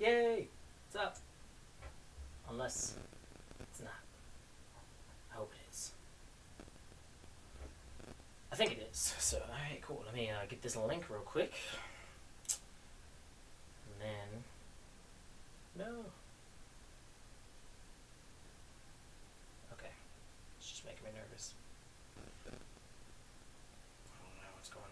Yay! What's up? Unless it's not. I hope it is. I think it is. So, alright, cool. Let me get this link real quick. And then... No. Okay. It's just making me nervous. I don't know what's going on.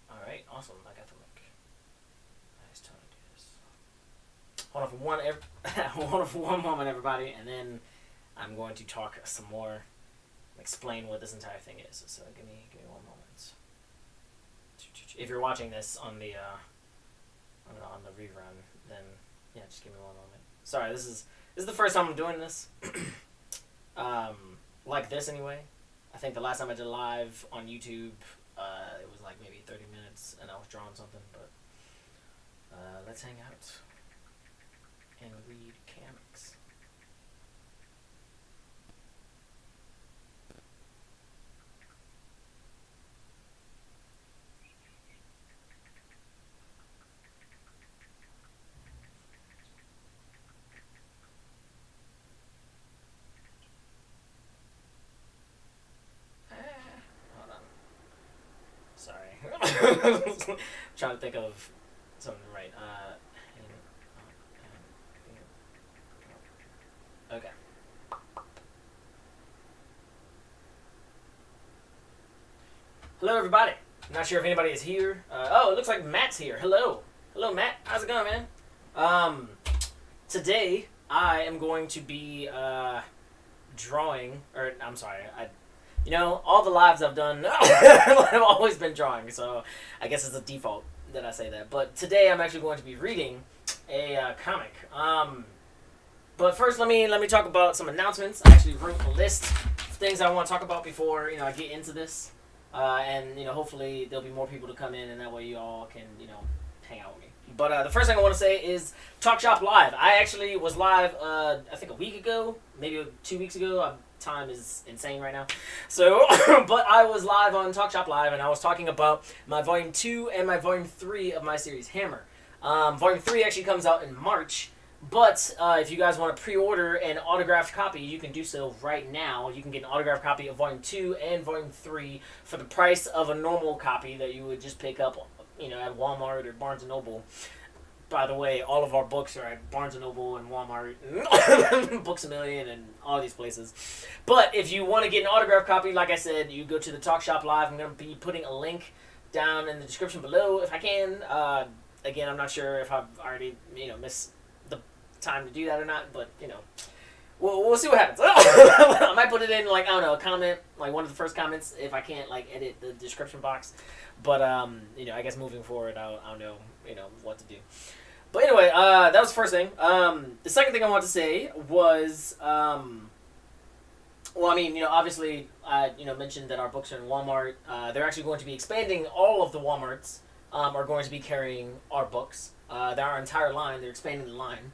Alright, awesome. I got the link. Nice time to do this. Hold on for one moment, everybody, and then I'm going to talk some more, explain what this entire thing is. So give me 1 moment. If you're watching this on the rerun, then yeah, just give me 1 moment. Sorry, this is the first time I'm doing this. Like this anyway. I think the last time I did live on YouTube, it was like maybe 30 minutes, and I was drawing something. But let's hang out and read comics. Sorry. Trying to think of something right. Okay. Hello, everybody. I'm not sure if anybody is here. Oh, it looks like Matt's here. Hello. Hello, Matt. How's it going, man? Today, I am going to be drawing, or I'm sorry, you know, all the lives I've done, I've always been drawing, so I guess it's a default that I say that. But today I'm actually going to be reading a comic. But first, let me talk about some announcements. I actually wrote a list of things I want to talk about before, you know, I get into this. And, you know, hopefully there'll be more people to come in, and that way you all can, you know, hang out with me. But the first thing I want to say is Talk Shop Live. I actually was live, I think a week ago, maybe 2 weeks ago. Time is insane right now. So, but I was live on Talk Shop Live, and I was talking about my Volume 2 and my Volume 3 of my series Hammer. Volume 3 actually comes out in March, but if you guys want to pre-order an autographed copy, you can do so right now. You can get an autographed copy of Volume 2 and Volume 3 for the price of a normal copy that you would just pick up, you know, at Walmart or Barnes & Noble. By the way, all of our books are at Barnes & Noble and Walmart, and Books A Million, and all these places. But if you want to get an autographed copy, like I said, you go to the Talk Shop Live. I'm going to be putting a link down in the description below if I can. Again, I'm not sure if I've already, you know, missed the time to do that or not, but, you know, we'll see what happens. I might put it in, like, I don't know, a comment, like one of the first comments if I can't, like, edit the description box. But, you know, I guess moving forward, I'll know, you know, what to do. But anyway, that was the first thing. The second thing I wanted to say was, well, I mean, you know, obviously, I, you know, mentioned that our books are in Walmart. They're actually going to be expanding. All of the Walmarts are going to be carrying our books. Our entire line. They're expanding the line.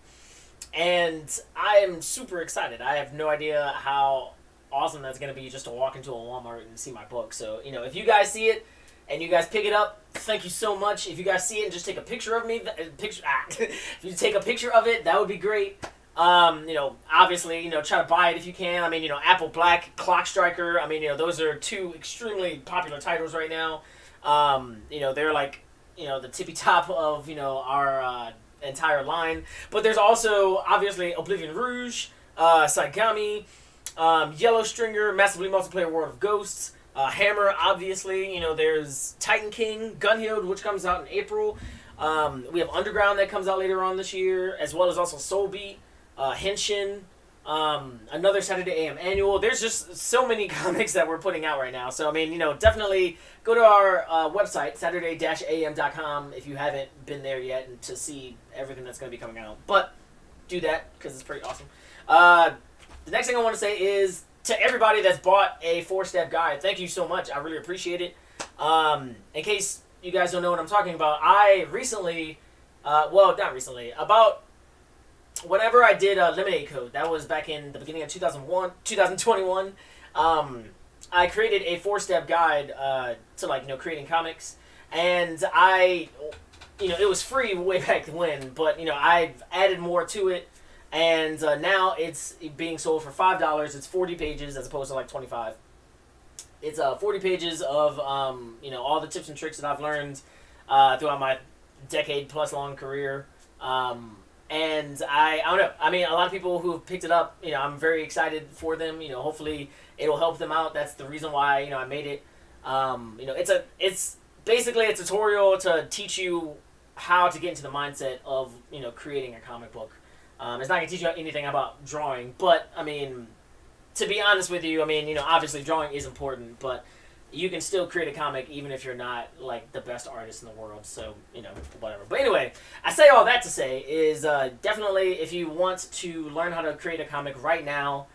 And I am super excited. I have no idea how awesome that's going to be just to walk into a Walmart and see my book. So, you know, if you guys see it, and you guys pick it up, thank you so much. If you guys see it and just take a picture of me, if you take a picture of it, that would be great. You know, obviously, you know, try to buy it if you can. I mean, you know, Apple Black, Clock Striker. I mean, you know, those are two extremely popular titles right now. You know, they're like, you know, the tippy top of, you know, our entire line. But there's also, obviously, Oblivion Rouge, Saigami, Yellow Stringer, Massively Multiplayer World of Ghosts, Hammer, obviously. You know, there's Titan King, Gunhild, which comes out in April. We have Underground that comes out later on this year, as well as also Soul Beat, Henshin, another Saturday AM annual. There's just so many comics that we're putting out right now. So, I mean, you know, definitely go to our website, saturday-am.com, if you haven't been there yet, and to see everything that's going to be coming out. But do that, because it's pretty awesome. The next thing I want to say is, to everybody that's bought a 4-step guide, thank you so much. I really appreciate it. In case you guys don't know what I'm talking about, I recently, well, not recently, about whenever I did Lemonade Code, that was back in the beginning of 2021, I created a 4-step guide to like creating comics, and it was free way back when, but I've added more to it, and now it's being sold for $5. It's 40 pages as opposed to like 25. It's 40 pages of all the tips and tricks that I've learned throughout my decade plus long career. And I don't know. I mean, a lot of people who have picked it up, I'm very excited for them. Hopefully it'll help them out. That's the reason why I made it. It's basically a tutorial to teach you how to get into the mindset of creating a comic book. It's not gonna teach you anything about drawing, but I mean, to be honest with you, I mean, obviously drawing is important, but you can still create a comic even if you're not like the best artist in the world. So whatever. But anyway, I say all that to say is definitely if you want to learn how to create a comic right now,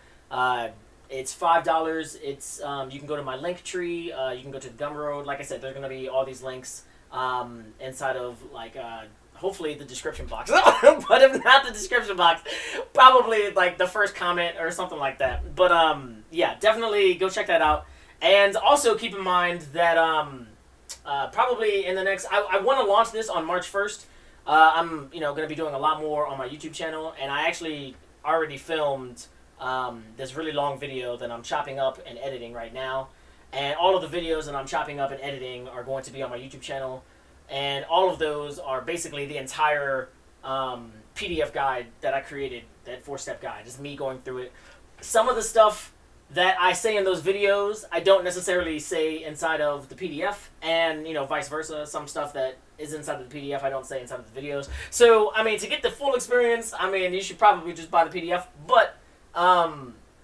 it's $5. It's you can go to my link tree. You can go to Gumroad. Like I said, there's gonna be all these links inside of like hopefully the description box. But if not the description box, probably like the first comment or something like that. But yeah, definitely go check that out. And also keep in mind that probably in the next, I want to launch this on March 1st. I'm going to be doing a lot more on my YouTube channel, and I actually already filmed this really long video that I'm chopping up and editing right now. And all of the videos that I'm chopping up and editing are going to be on my YouTube channel. And all of those are basically the entire PDF guide that I created, that 4-step guide. Just me going through it. Some of the stuff that I say in those videos, I don't necessarily say inside of the PDF, and vice versa. Some stuff that is inside of the PDF, I don't say inside of the videos. So I mean, to get the full experience, I mean, you should probably just buy the PDF. But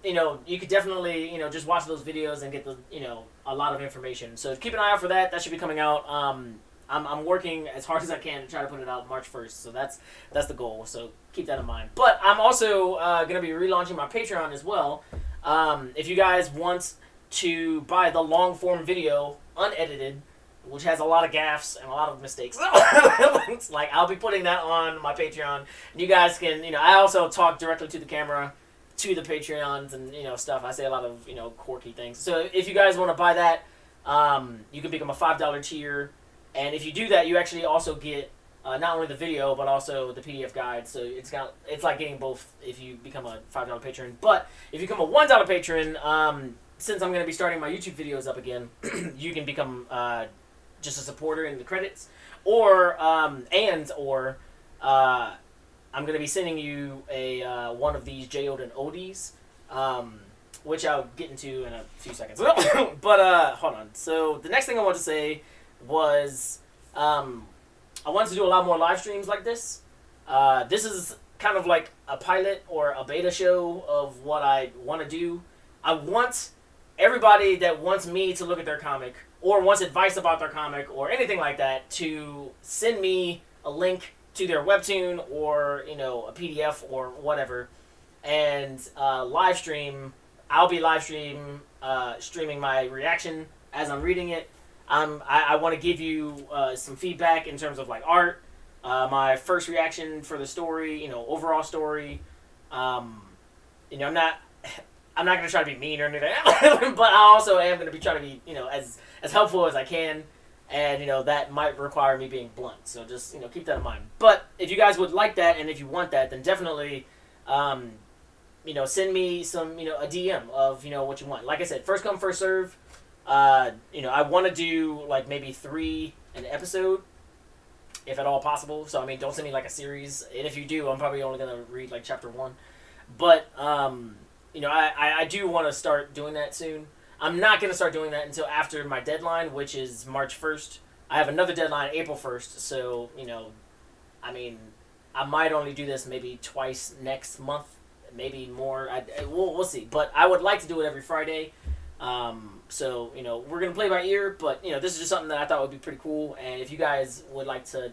you could definitely just watch those videos and get the a lot of information. So keep an eye out for that. That should be coming out. I'm working as hard as I can to try to put it out March 1st. So that's the goal. So keep that in mind. But I'm also going to be relaunching my Patreon as well. If you guys want to buy the long form video unedited, which has a lot of gaffes and a lot of mistakes, like I'll be putting that on my Patreon. You guys can, I also talk directly to the camera, to the Patreons and stuff. I say a lot of quirky things. So if you guys want to buy that, you can become a $5 tier, and if you do that, you actually also get not only the video, but also the PDF guide. So it's like getting both if you become a $5 patron. But if you become a $1 patron, since I'm going to be starting my YouTube videos up again, you can become just a supporter in the credits. Or, I'm going to be sending you one of these JeyOdin OLDIES, which I'll get into in a few seconds. But hold on. So the next thing I want to say was I wanted to do a lot more live streams like this. This is kind of like a pilot or a beta show of what I want to do. I want everybody that wants me to look at their comic or wants advice about their comic or anything like that to send me a link to their webtoon or a PDF or whatever, and live stream. I'll be live streaming my reaction as I'm reading it. I want to give you some feedback in terms of like art, my first reaction for the story, overall story. I'm not going to try to be mean or anything, but I also am going to be trying to be, as helpful as I can, and that might require me being blunt. So just keep that in mind. But if you guys would like that and if you want that, then definitely send me some a DM of what you want. Like I said, first come first serve. I want to do like maybe 3 an episode, if at all possible. So I mean, don't send me like a series, and if you do, I'm probably only gonna read like chapter 1. But I do want to start doing that soon. I'm not gonna start doing that until after my deadline, which is March 1st. I have another deadline April 1st, so I mean, I might only do this maybe twice next month, maybe more. We'll see. But I would like to do it every Friday. So, we're going to play by ear, but, this is just something that I thought would be pretty cool. And if you guys would like to,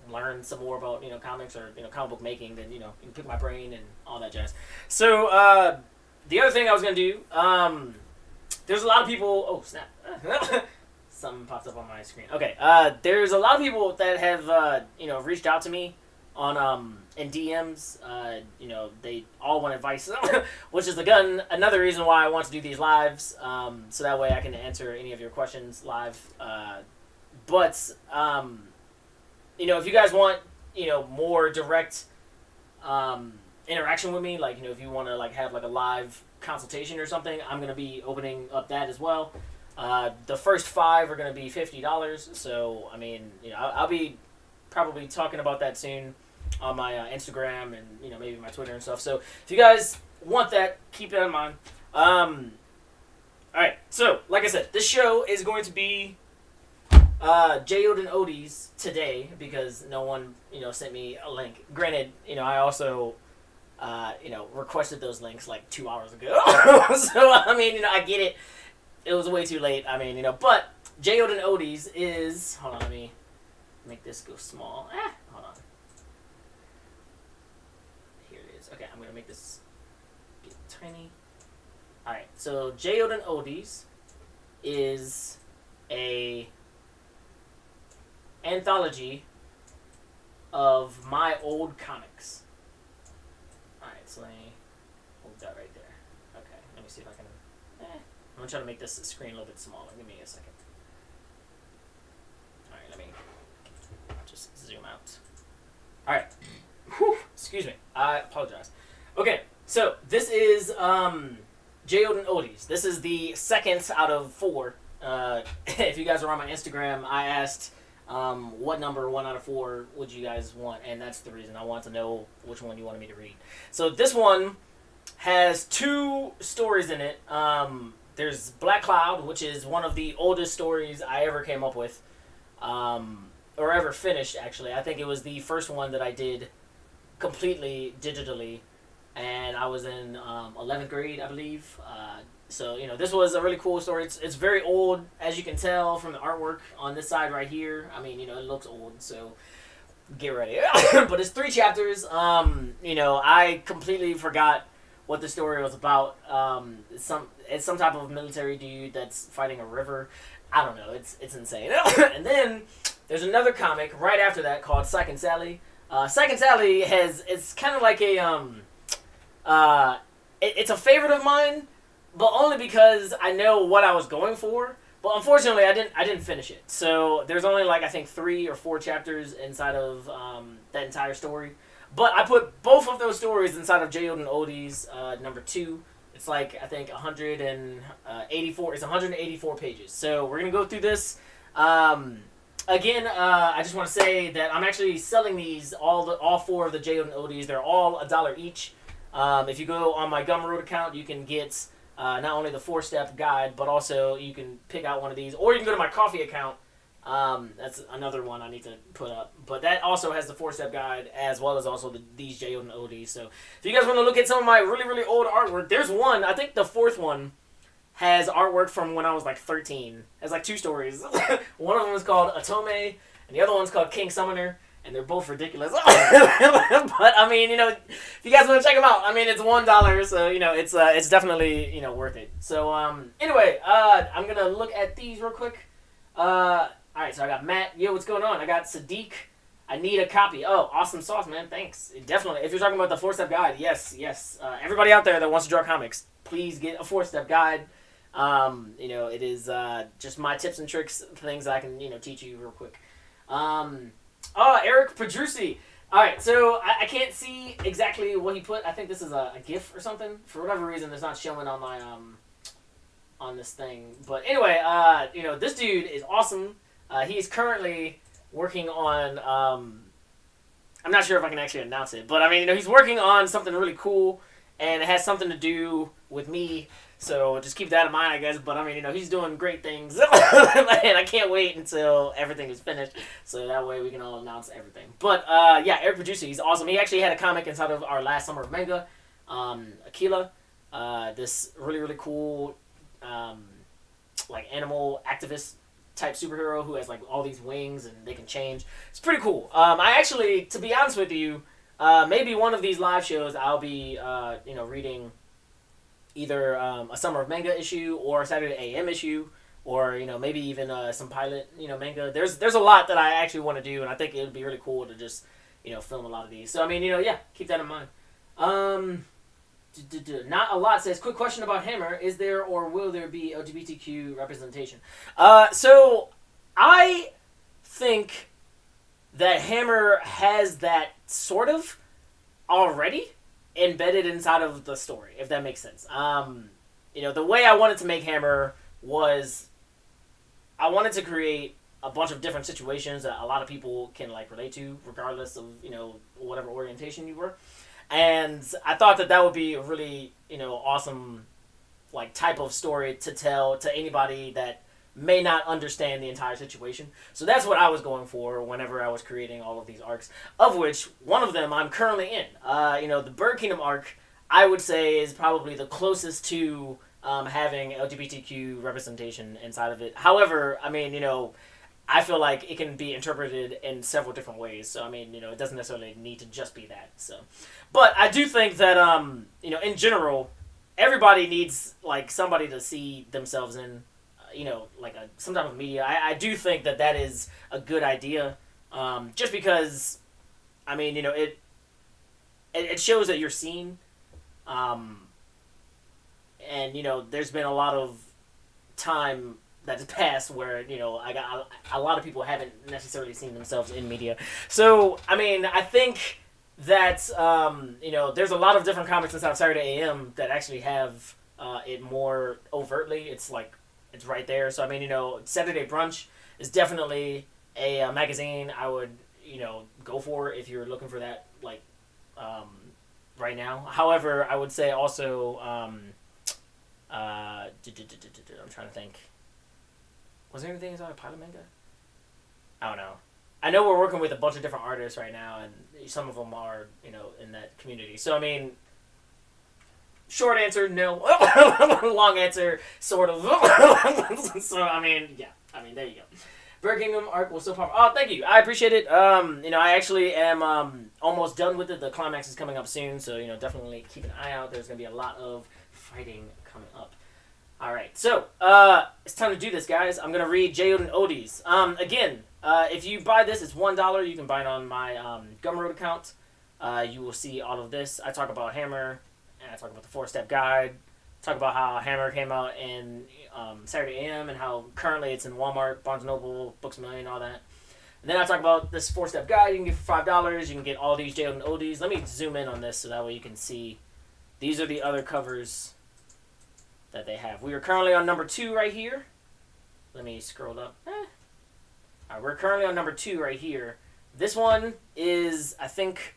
learn some more about, comics or, comic book making, then, you can pick my brain and all that jazz. So, the other thing I was going to do, there's a lot of people, oh, snap. Something popped up on my screen. Okay. There's a lot of people that have, reached out to me on in DMs. They all want advice, which is another reason why I want to do these lives, so that way I can answer any of your questions live. But if you guys want, more direct interaction with me, like, if you want to, like, have, like, a live consultation or something, I'm going to be opening up that as well. The first 5 are going to be $50, so, I'll be probably talking about that soon on my Instagram and, maybe my Twitter and stuff. So, if you guys want that, keep that in mind. Alright, so, like I said, this show is going to be JeyOdin OLDIES today, because no one, sent me a link. Granted, I also, requested those links like 2 hours ago. So, I get it. It was way too late. But JeyOdin OLDIES is... Hold on, let me make this go small. Hold on. Here it is. Okay, I'm going to make this get tiny. Alright, so JeyOdin OLDIES is a anthology of my old comics. Alright, so let me hold that right there. Okay, let me see if I can... I'm going to try to make this screen a little bit smaller. Give me a second. Alright, let me just zoom out. Alright. Excuse me. I apologize. Okay, so this is JeyOdin OLDIES. This is the second out of 4. If you guys are on my Instagram, I asked what number 1 out of 4 would you guys want, and that's the reason I want to know which one you wanted me to read. So this one has 2 stories in it. There's Black Cloud, which is one of the oldest stories I ever came up with, or ever finished, actually. I think it was the first one that I did completely digitally, and I was in 11th grade, I believe. So, this was a really cool story. It's very old, as you can tell from the artwork on this side right here. It looks old, so get ready. But it's 3 chapters. I completely forgot what the story was about. It's some type of military dude that's fighting a river. I don't know. It's insane. And then there's another comic right after that called Psych and Sally. Psych and Sally it's kind of like a it's a favorite of mine, but only because I know what I was going for. But unfortunately, I didn't finish it. So there's only I think 3 or 4 chapters inside of that entire story. But I put both of those stories inside of JeyOdin OLDIES number 2. It's I think 184. It's 184 pages. So we're gonna go through this. Again, I just want to say that I'm actually selling these all 4 of the JeyOdin OLDIES. They're all $1 each. If you go on my Gumroad account, you can get not only the 4-step guide, but also you can pick out one of these, or you can go to my Coffee account. That's another one I need to put up, but that also has the 4-step guide as well as also these JeyOdin OLDIES. So if you guys want to look at some of my really, really old artwork, there's one. I think the 4th one has artwork from when I was 13. It has 2 stories. One of them is called Atome, and the other one's called King Summoner. And they're both ridiculous. But, if you guys want to check them out, it's $1, so, it's definitely, worth it. So, anyway, I'm going to look at these real quick. Alright, so I got Matt. Yo, what's going on? I got Sadiq. I need a copy. Oh, awesome sauce, man. Thanks. Definitely. If you're talking about the 4-step guide, yes. Everybody out there that wants to draw comics, please get a 4-step guide. It is just my tips and tricks, things I can, teach you real quick. Eric Pedrucci. Alright, so I can't see exactly what he put. I think this is a GIF or something. For whatever reason, it's not showing on my, on this thing. But anyway, this dude is awesome. He's currently working on, I'm not sure if I can actually announce it, but he's working on something really cool, and it has something to do with me. So just keep that in mind, I guess. But he's doing great things, and I can't wait until everything is finished, so that way we can all announce everything. But Eric Pedrucci, he's awesome. He actually had a comic inside of our last Summer of Manga, Aquila, this really, really cool, animal activist type superhero who has all these wings and they can change. It's pretty cool. I actually, to be honest with you, maybe one of these live shows I'll be reading either a Summer of Manga issue or a Saturday AM issue, or maybe even some pilot manga. There's a lot that I actually want to do, and I think it would be really cool to just film a lot of these. So I mean, yeah, keep that in mind. Not a lot says, quick question about Hammer. Is there or will there be LGBTQ representation? So I think that Hammer has that sort of already embedded inside of the story, if that makes sense. The way I wanted to make Hammer was I wanted to create a bunch of different situations that a lot of people can relate to, regardless of whatever orientation you were. And I thought that would be a really awesome type of story to tell to anybody that may not understand the entire situation. So that's what I was going for whenever I was creating all of these arcs, of which one of them I'm currently in. The Bird Kingdom arc, I would say, is probably the closest to having LGBTQ representation inside of it. However, I mean, I feel like it can be interpreted in several different ways. So, I mean, it doesn't necessarily need to just be that. So, but I do think that, in general, everybody needs, somebody to see themselves in, some type of media. I do think that is a good idea. Just because, I mean, it shows that you're seen. And, there's been a lot of time that's passed where, I got a lot of people haven't necessarily seen themselves in media. So, I mean, I think that, there's a lot of different comics inside of Saturday AM that actually have it more overtly. It's it's right there. So, I mean, Saturday Brunch is definitely a magazine I would, go for if you're looking for that, right now. However, I would say also, I'm trying to think. Was there anything inside of Pilot Manga? I don't know. I know we're working with a bunch of different artists right now, and some of them are, in that community. So, I mean, short answer, no. Long answer, sort of. So, I mean, yeah. I mean, there you go. Bird Kingdom arc will still pop. Oh, thank you. I appreciate it. I actually am almost done with it. The climax is coming up soon, so, definitely keep an eye out. There's going to be a lot of fighting coming up. All right, so it's time to do this, guys. I'm going to read JeyOdin OLDIES. Again, if you buy this, it's $1. You can buy it on my Gumroad account. You will see all of this. I talk about Hammer, and I talk about the 4-step guide. Talk about how Hammer came out in Saturday AM and how currently it's in Walmart, Barnes & Noble, Books A Million, all that. And then I talk about this 4-step guide. You can get for $5. You can get all these JeyOdin OLDIES. Let me zoom in on this so that way you can see. These are the other covers that they have. We are currently on number 2 right here. Let me scroll up. All right, we're currently on number 2 right here. This one is, I think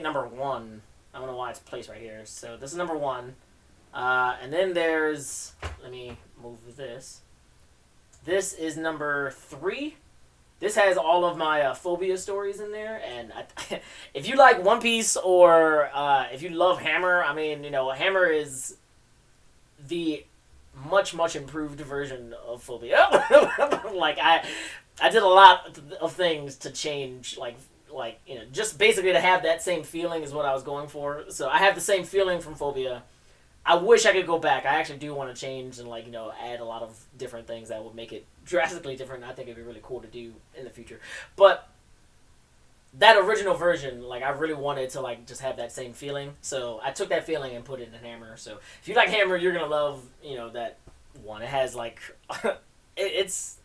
number 1. I don't know why it's placed right here. So this is number 1. And then there's, let me move this. This is number 3. This has all of my phobia stories in there. And if you like One Piece or if you love Hammer, I mean, Hammer is the much improved version of phobia. I did a lot of things to change, just basically to have that same feeling is what I was going for. So I have the same feeling from phobia. I wish I could go back. I actually do want to change and add a lot of different things that would make it drastically different. I think it'd be really cool to do in the future. But that original version, I really wanted to just have that same feeling. So I took that feeling and put it in Hammer. So if you like Hammer, you're gonna love that one. It has it's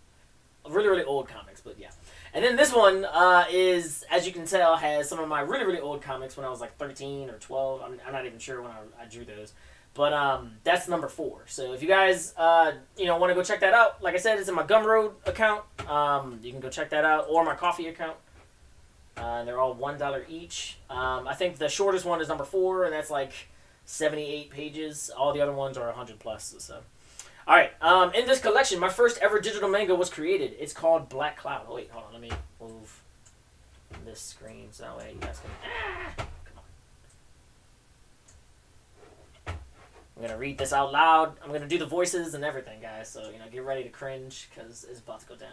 really old comics, but yeah. And then this one is, as you can tell, has some of my really old comics when I was 13 or 12. I'm not even sure when I drew those. But that's number 4. So if you guys want to go check that out, like I said, it's in my Gumroad account. You can go check that out, or my Coffee account. They're all $1 each. I think the shortest one is number 4, and that's 78 pages. All the other ones are 100 plus. So, all right. In this collection, my first ever digital manga was created. It's called Black Cloud. Oh wait, hold on. Let me move this screen so that way you guys can. Come on. I'm gonna read this out loud. I'm gonna do the voices and everything, guys. So get ready to cringe because it's about to go down.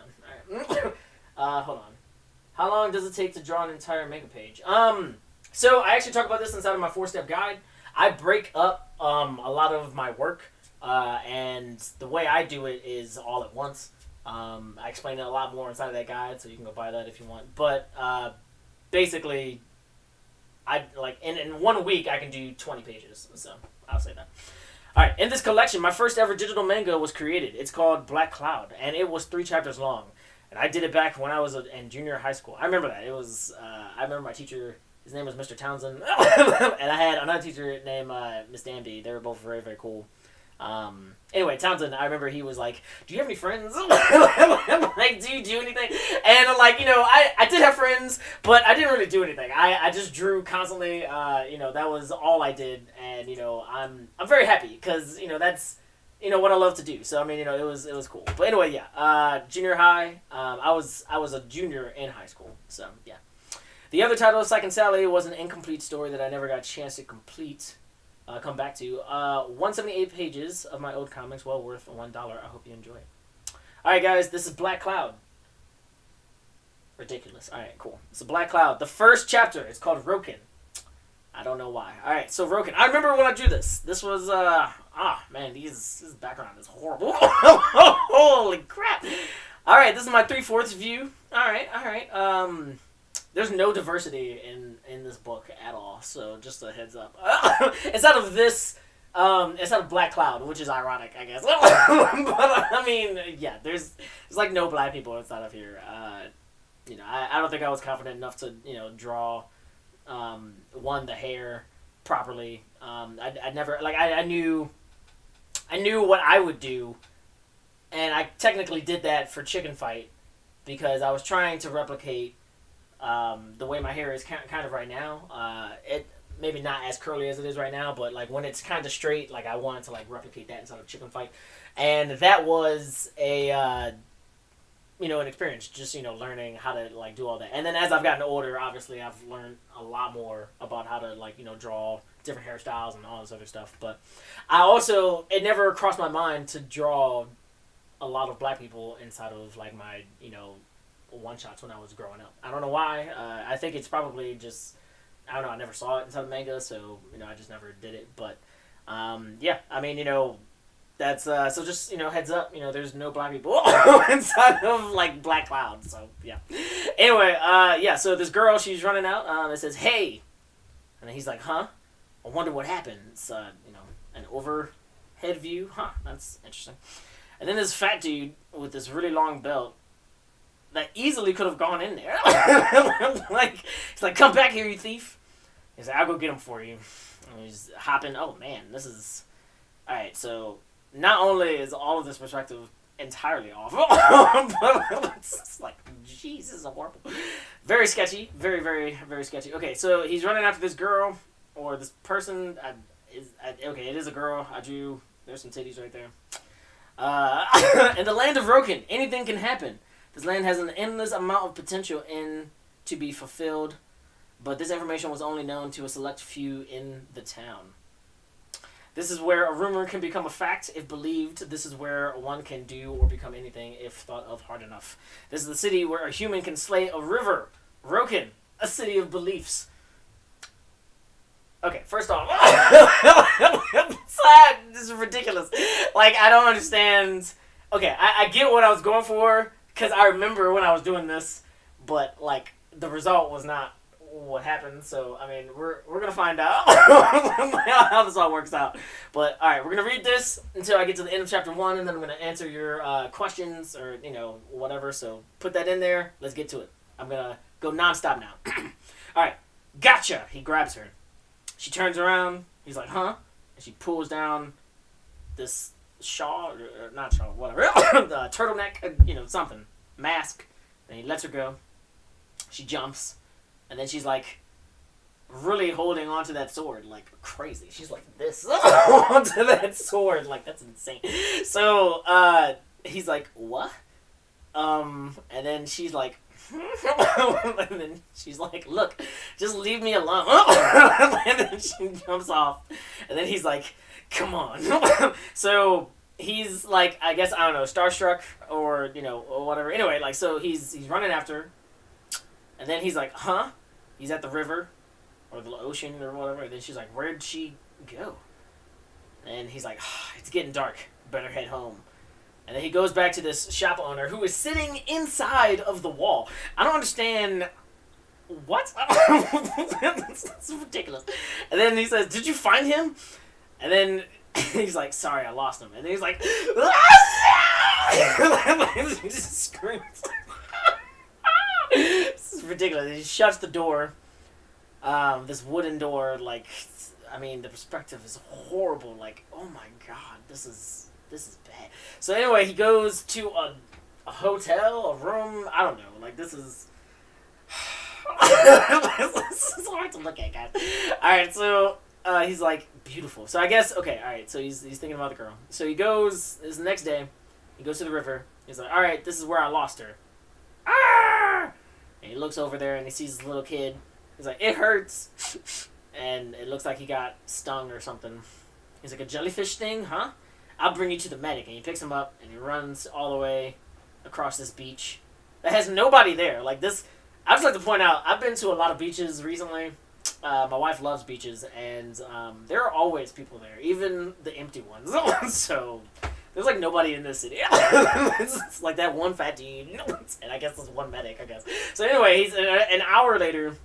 All right. Hold on. How long does it take to draw an entire manga page? So I actually talk about this inside of my 4-step guide. I break up a lot of my work, and the way I do it is all at once. I explain it a lot more inside of that guide, so you can go buy that if you want. But basically, I like in 1 week I can do 20 pages. So I'll say that. All right, in this collection, my first ever digital manga was created. It's called Black Cloud, and it was 3 chapters long. And I did it back when I was in junior high school. I remember that. It was, I remember my teacher, his name was Mr. Townsend, and I had another teacher named Miss Danby. They were both very, very cool. Anyway, Townsend, I remember he was like, do you have any friends? Like, do you do anything? And, like, you know, I did have friends, but I didn't really do anything. I just drew constantly. You know, that was all I did. And, you know, I'm very happy because, you know, that's, you know, what I love to do. So, I mean, you know, it was cool. But anyway, yeah, junior high, I was a junior in high school. So, yeah. The other title of Second Sally was an incomplete story that I never got a chance to complete. Come back to 178 pages of my old comics, well worth $1. I hope you enjoy it. All right, guys, this is Black Cloud. Ridiculous. All right, cool. It's a Black Cloud. The first chapter. It's called Roken. I don't know why. All right, so Roken. I remember when I drew this. This was man, this background is horrible. Holy crap! All right, this is my 3/4 view. All right. There's no diversity in this book at all, so just a heads up. Instead of this, instead of Black Cloud, which is ironic, I guess. But I mean, yeah, there's like no black people inside of here. You know, I don't think I was confident enough to, you know, draw the hair properly. I never, like, I knew what I would do, and I technically did that for Chicken Fight because I was trying to replicate the way my hair is kind of right now. It maybe not as curly as it is right now, but like when it's kind of straight, like I wanted to like replicate that inside of Chicken Fight, and that was a you know, an experience, just, you know, learning how to like do all that. And then as I've gotten older, obviously I've learned a lot more about how to like, you know, draw different hairstyles and all this other stuff. But I also, it never crossed my mind to draw a lot of black people inside of like my, you know, one-shots when I was growing up. I don't know why. I think it's probably just, I don't know, I never saw it inside of manga, so, you know, I just never did it. But yeah, I mean, you know, that's so just, you know, heads up, you know, there's no black people inside of like Black Cloud. So yeah. Anyway, yeah, so this girl, she's running out. It says, "Hey," and then he's like, "Huh? I wonder what happened." It's you know, an overhead view. Huh? That's interesting. And then this fat dude with this really long belt that easily could have gone in there. Like, he's like, "Come back here, you thief." He's like, "I'll go get him for you." And he's hopping. Oh man, this is all right. So not only is all of this perspective entirely awful, but it's like, jeez, this is horrible. Very sketchy. Very, very, very sketchy. Okay, so he's running after this girl, or this person. Okay, it is a girl. I drew, there's some titties right there. In the land of Roken, anything can happen. This land has an endless amount of potential to be fulfilled, but this information was only known to a select few in the town. This is where a rumor can become a fact if believed. This is where one can do or become anything if thought of hard enough. This is the city where a human can slay a river. Roken, a city of beliefs. Okay, first off, this is ridiculous. Like, I don't understand. Okay, I get what I was going for, because I remember when I was doing this, but, like, the result was not what happened. So, I mean, we're going to find out how this all works out. But, all right, we're going to read this until I get to the end of chapter 1, and then I'm going to answer your questions or, you know, whatever. So, put that in there. Let's get to it. I'm going to go nonstop now. All right, gotcha. He grabs her. She turns around. He's like, "Huh?" And she pulls down this shawl, or not shawl, whatever, the turtleneck, you know, something, mask. And he lets her go. She jumps. And then she's like really holding onto that sword like crazy. She's like this onto that sword. Like, that's insane. So he's like, "What?" And then she's like, and then she's like, "Look, just leave me alone." And then she jumps off. And then he's like, "Come on." So he's like, I guess, I don't know, starstruck or, you know, or whatever. Anyway, like, so he's running after her. And then he's like, "Huh?" He's at the river or the ocean or whatever. And then she's like, "Where'd she go?" And he's like, "It's getting dark. Better head home." And then he goes back to this shop owner who is sitting inside of the wall. I don't understand what? That's ridiculous. And then he says, did you find him? And then he's like, sorry, I lost him. And then he's like, he just screams. This is ridiculous. He shuts the door. This wooden door, like, I mean, the perspective is horrible. Like, oh my god, this is bad. So anyway, he goes to a hotel, a room. I don't know. Like, this is this is hard to look at, guys. All right, so he's like beautiful. So I guess okay. All right, so he's thinking about the girl. So he goes. This is the next day. He goes to the river. He's like, all right, this is where I lost her. Ah! And he looks over there and he sees this little kid. He's like, it hurts. And it looks like he got stung or something. He's like, a jellyfish sting, huh? I'll bring you to the medic. And he picks him up and he runs all the way across this beach that has nobody there. Like this, I'd just like to point out, I've been to a lot of beaches recently. My wife loves beaches, and there are always people there, even the empty ones. So there's like nobody in this city. It's like that one fat dude, and I guess there's one medic, I guess. So anyway, he's an hour later.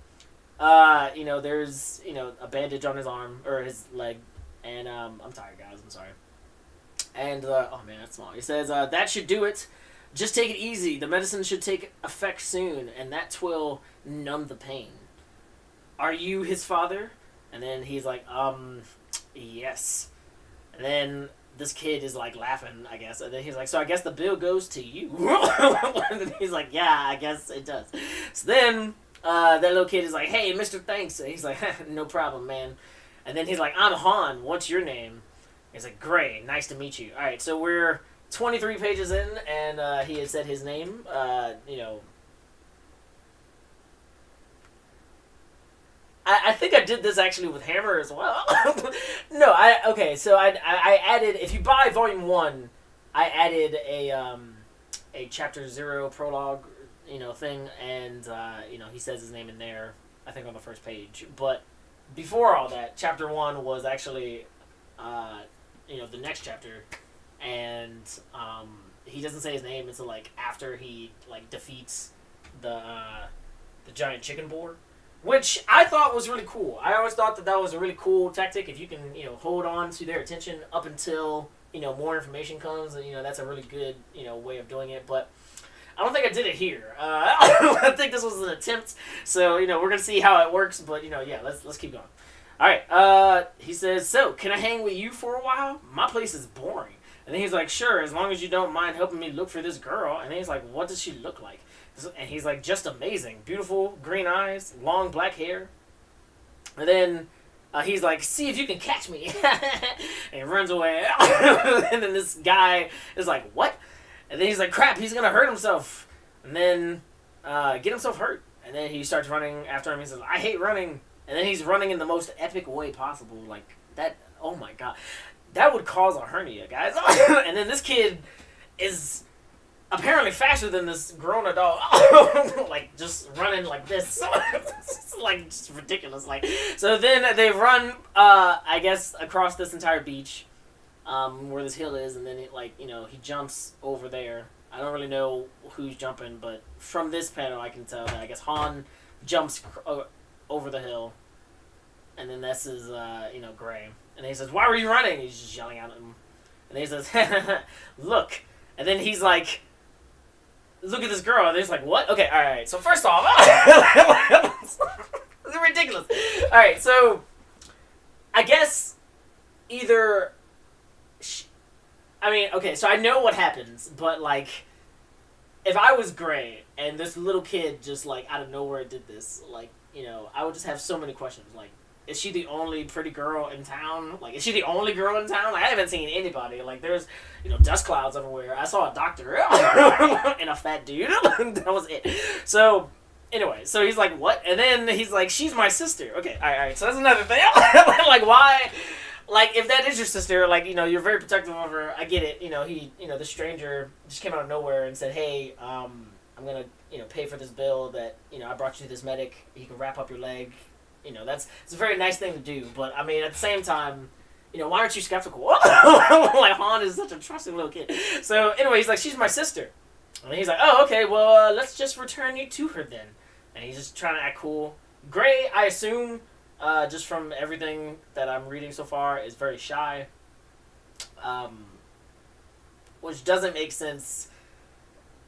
There's a bandage on his arm or his leg, and I'm tired, guys. I'm sorry. And oh man, that's small. He says that should do it. Just take it easy. The medicine should take effect soon, and that will numb the pain. Are you his father? And then he's like, yes. And then this kid is like laughing, I guess. And then he's like, so I guess the bill goes to you. And then he's like, yeah, I guess it does. So then that little kid is like, hey, Mr. Thanks. And he's like, no problem, man. And then he's like, I'm Han. What's your name? He's like, Gray. Nice to meet you. All right, so we're 23 pages in, and he had said his name. I think I did this actually with Hammer as well. No, so I added, if you buy Volume 1, I added a Chapter 0 prologue, thing, and, he says his name in there, I think on the first page. But before all that, Chapter 1 was actually, the next chapter, and he doesn't say his name until, like, after he, like, defeats the giant chicken boar. Which I thought was really cool. I always thought that was a really cool tactic. If you can, hold on to their attention up until, more information comes, that's a really good, way of doing it. But I don't think I did it here. I think this was an attempt. So, we're going to see how it works. But, yeah, let's keep going. All right. He says, so, can I hang with you for a while? My place is boring. And then he's like, sure, as long as you don't mind helping me look for this girl. And then he's like, what does she look like? And he's like, just amazing. Beautiful, green eyes, long black hair. And then he's like, see if you can catch me. And he runs away. And then this guy is like, what? And then he's like, crap, he's going to hurt himself. And then get himself hurt. And then he starts running after him. He says, I hate running. And then he's running in the most epic way possible. Like, that, oh my god. That would cause a hernia, guys. And then this kid is apparently faster than this grown adult. Like, just running like this. It's like, just ridiculous. Like, so then they run, I guess, across this entire beach, where this hill is, and then it, like, he jumps over there. I don't really know who's jumping, but from this panel I can tell that I guess Han jumps over the hill, and then this is, Gray. And he says, why were you running? He's just yelling at him. And he says, look. And then he's like, look at this girl. And he's like, what? Okay, all right. So first off, it's ridiculous. All right, so I guess either, so I know what happens, but, like, if I was Gray and this little kid just, like, out of nowhere did this, like, I would just have so many questions. Like, is she the only pretty girl in town? Like, is she the only girl in town? Like, I haven't seen anybody. Like, there's, dust clouds everywhere. I saw a doctor and a fat dude. That was it. So, anyway, so he's like, what? And then he's like, she's my sister. Okay, all right. So that's another thing. Like, why? Like, if that is your sister, like, you're very protective of her. I get it. The stranger just came out of nowhere and said, hey, I'm going to, pay for this bill that, I brought you to this medic. He can wrap up your leg. It's a very nice thing to do, but at the same time, why aren't you skeptical? Like, Han is such a trusting little kid. So anyway, he's like, she's my sister. And he's like, oh, okay, well, let's just return you to her then. and he's just trying to act cool. Gray, I assume, just from everything that I'm reading so far, is very shy, which doesn't make sense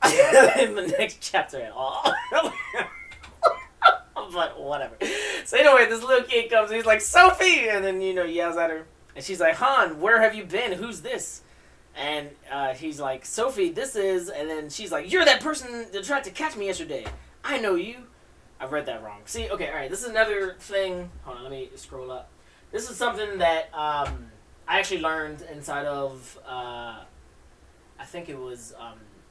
in the next chapter at all. But whatever. So anyway, this little kid comes and he's like, Sophie! And then, yells at her. And she's like, Han, where have you been? Who's this? And he's like, Sophie, this is... And then she's like, you're that person that tried to catch me yesterday. I know you. I read that wrong. See, okay, alright, this is another thing. Hold on, let me scroll up. This is something that I actually learned inside of... I think it was...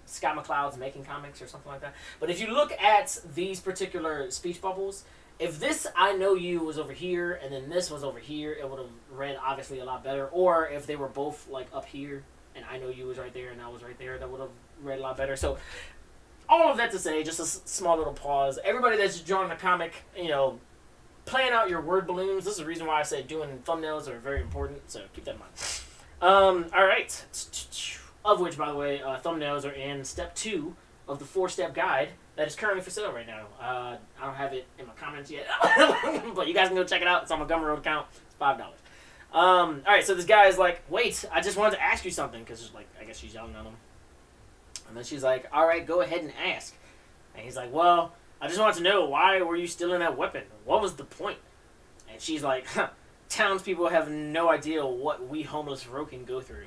Scott McCloud's Making Comics or something like that. But if you look at these particular speech bubbles, if this I know you was over here and then this was over here, it would have read obviously a lot better. Or if they were both like up here and I know you was right there and I was right there, that would have read a lot better. So all of that to say, just a small little pause. Everybody that's drawing a comic, playing out your word balloons. This is the reason why I say doing thumbnails are very important. So keep that in mind. All right. Of which, by the way, thumbnails are in step 2 of the 4-step guide that is currently for sale right now. I don't have it in my comments yet, but you guys can go check it out. It's on my Gumroad account. It's $5. All right, so this guy is like, wait, I just wanted to ask you something, because I guess she's yelling at him. And then she's like, all right, go ahead and ask. And he's like, well, I just wanted to know, why were you still in that weapon? What was the point? And she's like, townspeople have no idea what we homeless Rokin go through.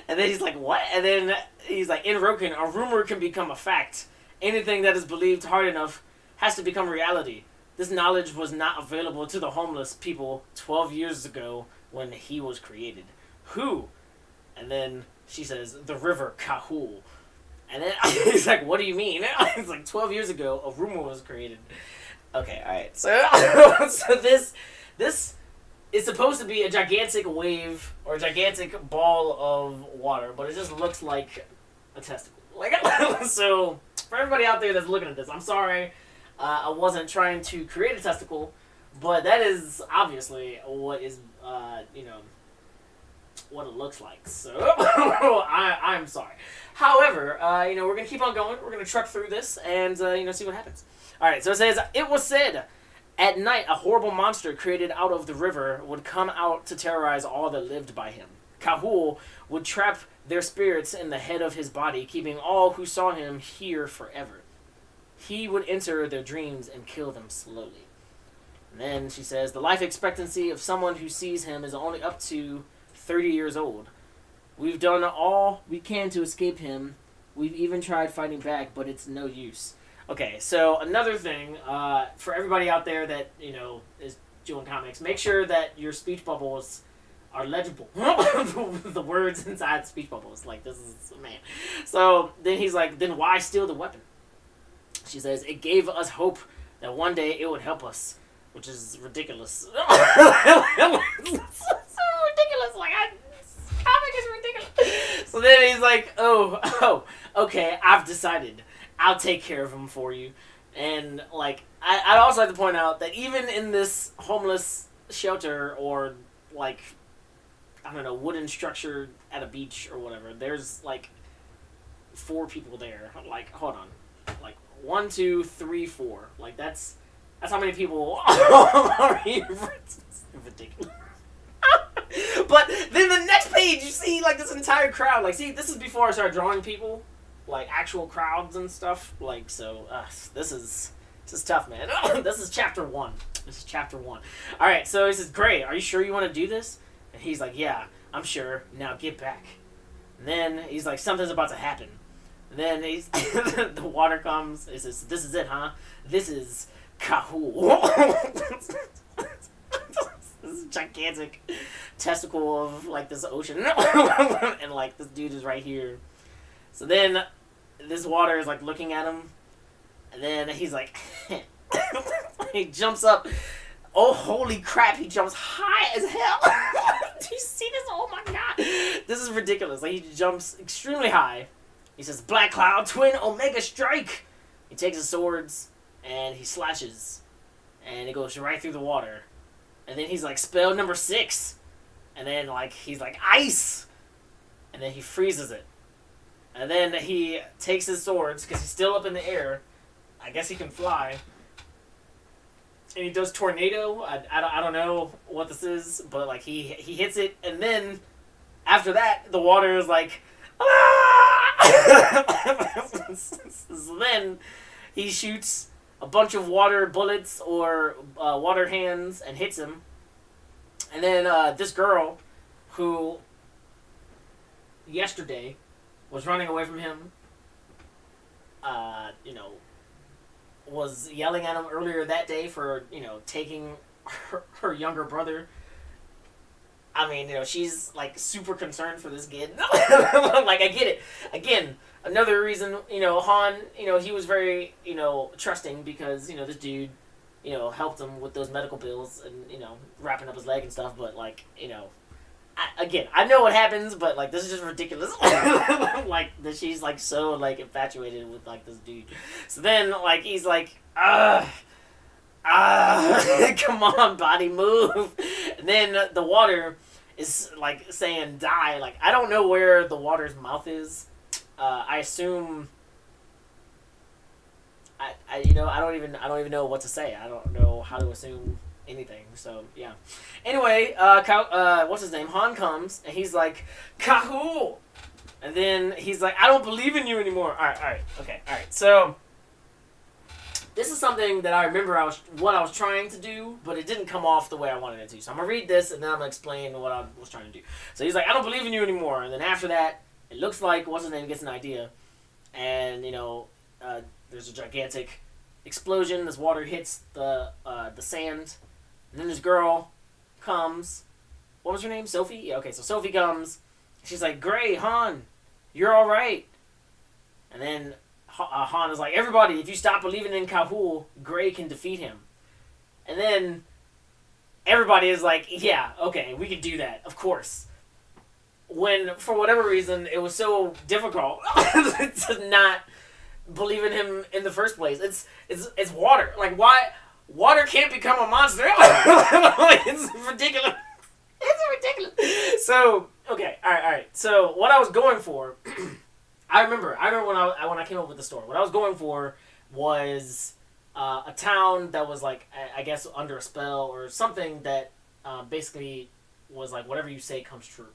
And then he's like, what? And then he's like, in Rokin, a rumor can become a fact. Anything that is believed hard enough has to become reality. This knowledge was not available to the homeless people 12 years ago when he was created. Who? And then she says, the river Kahul. And then he's like, what do you mean? It's like 12 years ago, a rumor was created. Okay, alright. So this it's supposed to be a gigantic wave or a gigantic ball of water, but it just looks like a testicle. So, for everybody out there that's looking at this, I'm sorry. I wasn't trying to create a testicle, but that is obviously what is, what it looks like. So, I'm sorry. However, we're going to keep on going. We're going to truck through this and, see what happens. Alright, so it says, it was said... At night, a horrible monster created out of the river would come out to terrorize all that lived by him. Kahul would trap their spirits in the head of his body, keeping all who saw him here forever. He would enter their dreams and kill them slowly. And then she says, the life expectancy of someone who sees him is only up to 30 years old. We've done all we can to escape him. We've even tried fighting back, but it's no use. Okay, so another thing, for everybody out there that, is doing comics, make sure that your speech bubbles are legible. The words inside the speech bubbles. Like, this is, man. So, then he's like, then why steal the weapon? She says, it gave us hope that one day it would help us, which is ridiculous. So ridiculous. Like, comic is ridiculous. So then he's like, oh, okay, I've decided. I'll take care of him for you. And, I'd also like to point out that even in this homeless shelter or, wooden structure at a beach or whatever, there's, 4 people there. Hold on. 1, 2, 3, 4. That's how many people are here. It's ridiculous. But then the next page, you see, this entire crowd. See, this is before I started drawing people. Actual crowds and stuff. This is tough, man. This is chapter 1. Alright, so he says, great, are you sure you want to do this? And he's like, yeah, I'm sure. Now get back. And then he's like, something's about to happen. And then the water comes. He says, this is it, huh? This is Kahul. This is a gigantic testicle of, this ocean. And, this dude is right here. So then, this water is, looking at him. And then he's like, he jumps up. Oh, holy crap, he jumps high as hell. Do you see this? Oh, my God. This is ridiculous. He jumps extremely high. He says, Black Cloud, Twin Omega Strike. He takes his swords, and he slashes. And it goes right through the water. And then he's like, spell number 6. And then, he's like, ice. And then he freezes it. And then he takes his swords, because he's still up in the air. I guess he can fly. And he does tornado. I don't know what this is, but like he hits it, and then after that, the water is like, ah! So then he shoots a bunch of water bullets or water hands and hits him. And then this girl, who yesterday was running away from him, was yelling at him earlier that day for, taking her younger brother. I mean, she's, like, super concerned for this kid. Like, I get it. Again, another reason, Han, he was very, trusting because, this dude, helped him with those medical bills and, wrapping up his leg and stuff. But, like, I know what happens, but, like, this is just ridiculous. Like, that she's, like, so, like, infatuated with, like, this dude. So then, like, he's like, come on, body, move. And then the water is, like, saying die. Like, I don't know where the water's mouth is. I assume... I don't even know what to say. I don't know how to assume anything. So yeah. Anyway, what's his name? Han comes and he's like, Kahoo! And then he's like, I don't believe in you anymore. All right, okay, all right. So this is something that I remember what I was trying to do, but it didn't come off the way I wanted it to. So I'm gonna read this and then I'm gonna explain what I was trying to do. So he's like, I don't believe in you anymore. And then after that, it looks like what's his name gets an idea, and there's a gigantic explosion. This water hits the sand. And then this girl comes. What was her name? Sophie? Yeah, okay, so Sophie comes. She's like, Gray, Han, you're all right. And then Han is like, everybody, if you stop believing in Kahul, Gray can defeat him. And then everybody is like, yeah, okay, we can do that, of course. When, for whatever reason, it was so difficult to not believe in him in the first place. It's water. Like, why... Water can't become a monster. It's ridiculous. It's ridiculous. So, okay, all right. So, what I was going for, I remember when I came up with the story. What I was going for was a town that was like, I guess, under a spell or something that basically was like whatever you say comes true.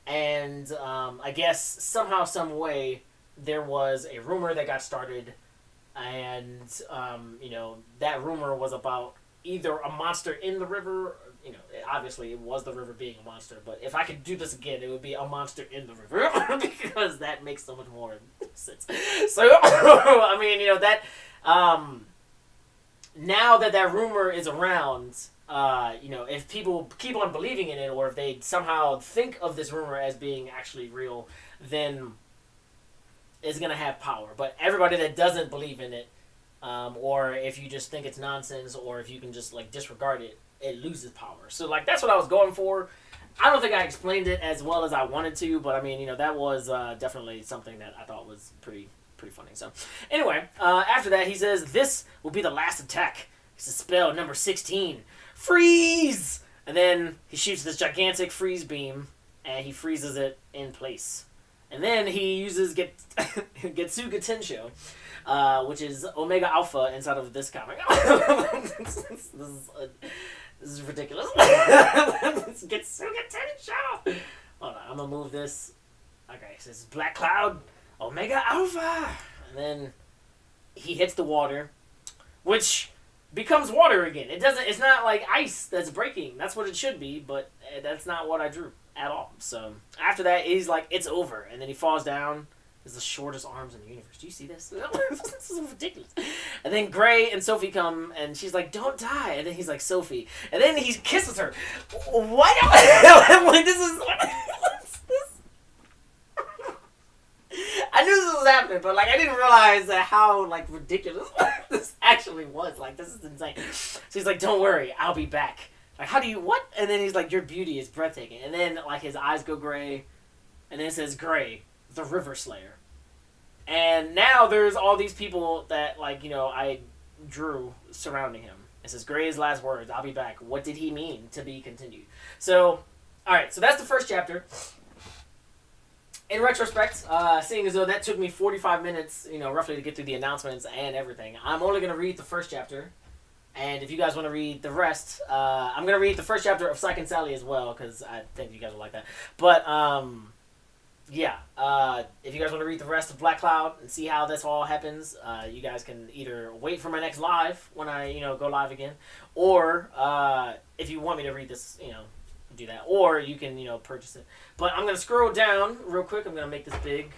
And I guess somehow, some way, there was a rumor that got started. And, that rumor was about either a monster in the river, obviously it was the river being a monster, but if I could do this again, it would be a monster in the river, because that makes so much more sense. So, I mean, that, now that rumor is around, if people keep on believing in it, or if they somehow think of this rumor as being actually real, then... is going to have power. But everybody that doesn't believe in it, or if you just think it's nonsense, or if you can just, like, disregard it, it loses power. So, like, that's what I was going for. I don't think I explained it as well as I wanted to, but, I mean, that was definitely something that I thought was pretty funny. So, anyway, after that, he says, this will be the last attack. It's a spell number 16. Freeze! And then he shoots this gigantic freeze beam, and he freezes it in place. And then he uses Getsuga Tensho, which is Omega Alpha inside of this comic. This is ridiculous. Getsuga Tensho! Hold on, I'm going to move this. Okay, so this is Black Cloud, Omega Alpha! And then he hits the water, which becomes water again. It's not like ice that's breaking. That's what it should be, but that's not what I drew at all. So after that, he's like, it's over, and then he falls down. He's the shortest arms in the universe. Do you see this? This is ridiculous. And then Gray and Sophie come, and she's like, don't die. And then he's like, Sophie. And then he kisses her. What? Like, this is... What's this? I knew this was happening, but, like, I didn't realize how, like, ridiculous this actually was. Like, this is insane. So he's like, don't worry, I'll be back. Like, how do you, what? And then he's like, your beauty is breathtaking. And then, like, his eyes go gray. And then it says, Gray, the River Slayer. And now there's all these people that, like, I drew surrounding him. It says, Gray's last words, I'll be back. What did he mean? To be continued. So, alright, so that's the first chapter. in retrospect, seeing as though that took me 45 minutes, roughly to get through the announcements and everything, I'm only going to read the first chapter. And if you guys want to read the rest, I'm going to read the first chapter of Psych and Sally as well, because I think you guys will like that. But, yeah, if you guys want to read the rest of Black Cloud and see how this all happens, you guys can either wait for my next live when I, go live again, or if you want me to read this, do that, or you can, purchase it. But I'm going to scroll down real quick. I'm going to make this big,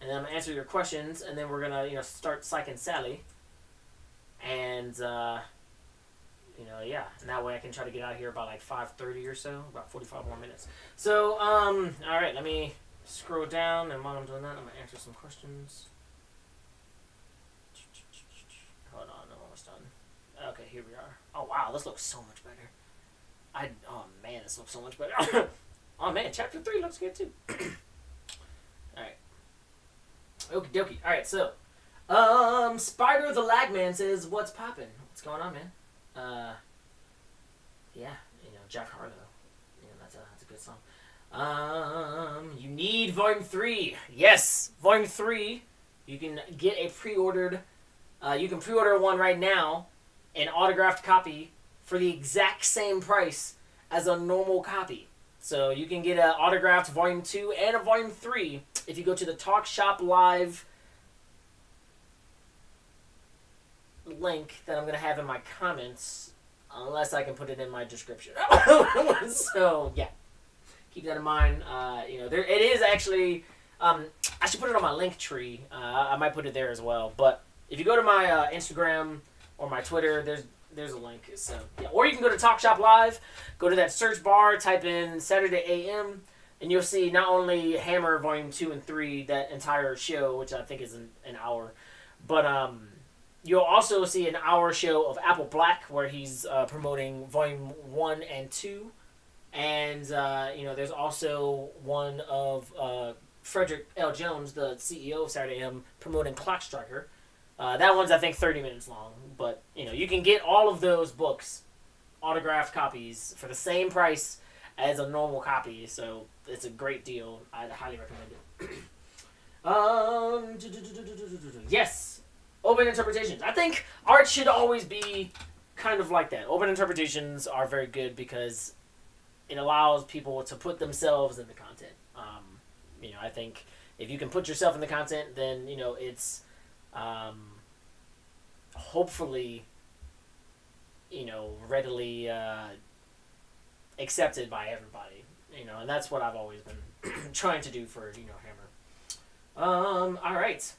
and then I'm going to answer your questions, and then we're going to, start Psych and Sally. And, yeah, and that way I can try to get out of here by like 5:30 or so, about 45 more minutes. So, all right, let me scroll down, and while I'm doing that, I'm going to answer some questions. Hold on, I'm almost done. Okay, here we are. Oh, wow, this looks so much better. Oh, man, this looks so much better. Oh, man, chapter 3 looks good, too. All right. Okie dokie. All right, so, Spider the Lagman says, what's poppin'? What's going on, man? Yeah, Jack Harlow. That's a good song. You need Volume 3. Yes, Volume 3. You can get a pre-ordered, you can pre-order one right now, an autographed copy for the exact same price as a normal copy. So you can get an autographed Volume 2 and a Volume 3 if you go to the Talk Shop Live link that I'm going to have in my comments, unless I can put it in my description. So, yeah. Keep that in mind. It is actually, I should put it on my link tree. I might put it there as well. But if you go to my Instagram or my Twitter, there's a link. So, yeah. Or you can go to Talk Shop Live, go to that search bar, type in Saturday AM, and you'll see not only Hammer Volume 2 and 3, that entire show, which I think is an hour, but you'll also see an hour show of Apple Black, where he's promoting Volume 1 and 2. And, there's also one of Frederick L. Jones, the CEO of Saturday AM, promoting Clock Striker. That one's, I think, 30 minutes long. But, you can get all of those books, autographed copies, for the same price as a normal copy. So it's a great deal. I'd highly recommend it. Yes. Open interpretations. I think art should always be kind of like that. Open interpretations are very good because it allows people to put themselves in the content. I think if you can put yourself in the content, then, it's hopefully, readily accepted by everybody. And that's what I've always been trying to do for, Hammer. All right.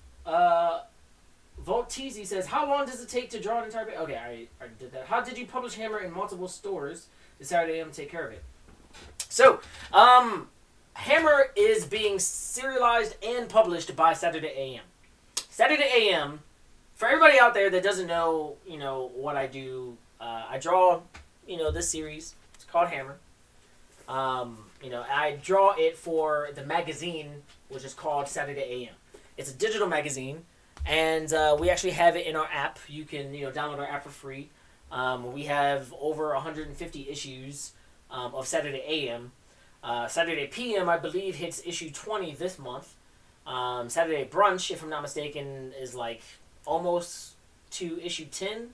Volteezy says, how long does it take to draw an entire page? Okay, I already did that. How did you publish Hammer in multiple stores? Did Saturday AM take care of it? So, Hammer is being serialized and published by Saturday AM. Saturday AM, for everybody out there that doesn't know, what I do, I draw, this series. It's called Hammer. I draw it for the magazine, which is called Saturday AM. It's a digital magazine. And we actually have it in our app. You can, download our app for free. We have over 150 issues of Saturday AM. Saturday PM, I believe, hits issue 20 this month. Saturday Brunch, if I'm not mistaken, is like almost to issue 10.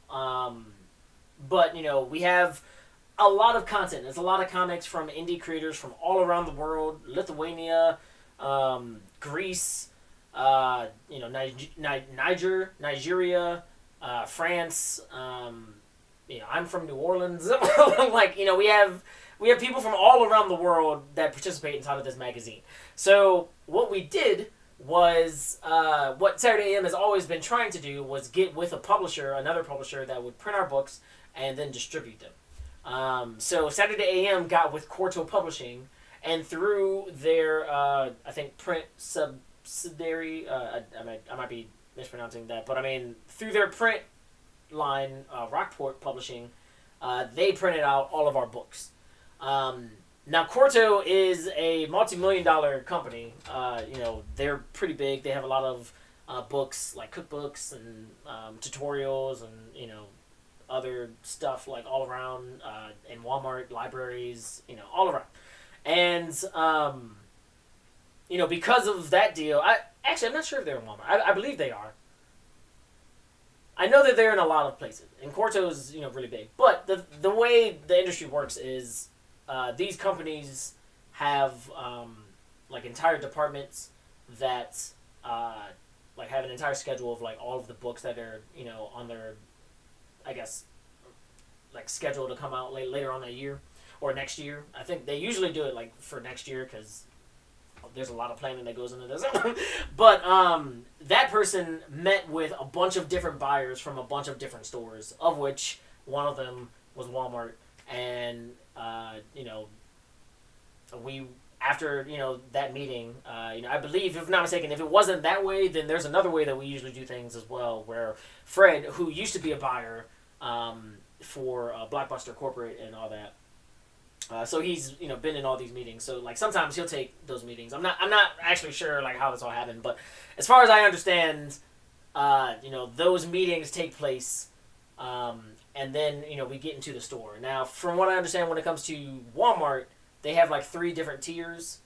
But, we have a lot of content. There's a lot of comics from indie creators from all around the world. Lithuania, Greece, Nigeria, France. I'm from New Orleans. We have people from all around the world that participate inside of this magazine. So what we did was, what Saturday AM has always been trying to do was get with another publisher that would print our books and then distribute them. So Saturday AM got with Quarto Publishing, and through their, I think, print subsidiary, I might be mispronouncing that, but through their print line, Rockport Publishing, they printed out all of our books. Now, Quarto is a multi-million-dollar company. They're pretty big. They have a lot of books, like cookbooks and tutorials and, other stuff, like, all around, in Walmart, libraries, all around. And, because of that deal, I'm not sure if they're in Walmart. I believe they are. I know that they're in a lot of places, and Corto's really big. But the way the industry works is these companies have like entire departments that like have an entire schedule of like all of the books that are on their, I guess, like scheduled to come out later on that year or next year. I think they usually do it like for next year because there's a lot of planning that goes into this. But that person met with a bunch of different buyers from a bunch of different stores, of which one of them was Walmart. And we, after that meeting, I believe, if I'm not mistaken, if it wasn't that way, then there's another way that we usually do things as well, where Fred, who used to be a buyer for Blockbuster Corporate and all that, so he's been in all these meetings. So like sometimes he'll take those meetings. I'm not actually sure like how this all happened, but as far as I understand, those meetings take place, and then we get into the store. Now, from what I understand, when it comes to Walmart, they have like 3 different tiers.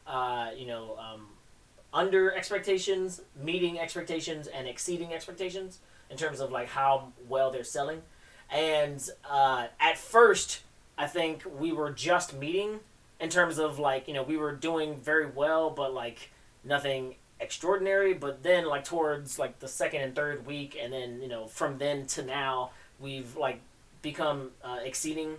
Under expectations, meeting expectations, and exceeding expectations in terms of like how well they're selling. And at first, I think we were just meeting in terms of like, we were doing very well, but like nothing extraordinary. But then like towards like the second and third week, and then, from then to now, we've like become exceeding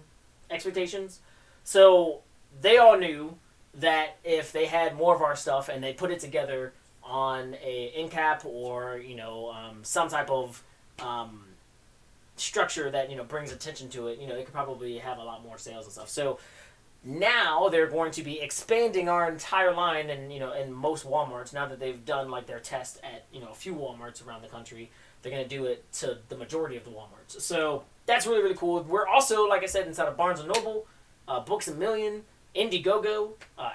expectations. So they all knew that if they had more of our stuff and they put it together on a end cap or, some type of structure that brings attention to it, it could probably have a lot more sales and stuff. So now they're going to be expanding our entire line, and in most Walmarts, now that they've done like their test at a few Walmarts around the country, they're going to do it to the majority of the Walmarts. So that's really, really cool. We're also, like I said, inside of Barnes & Noble, Books A Million, Indiegogo,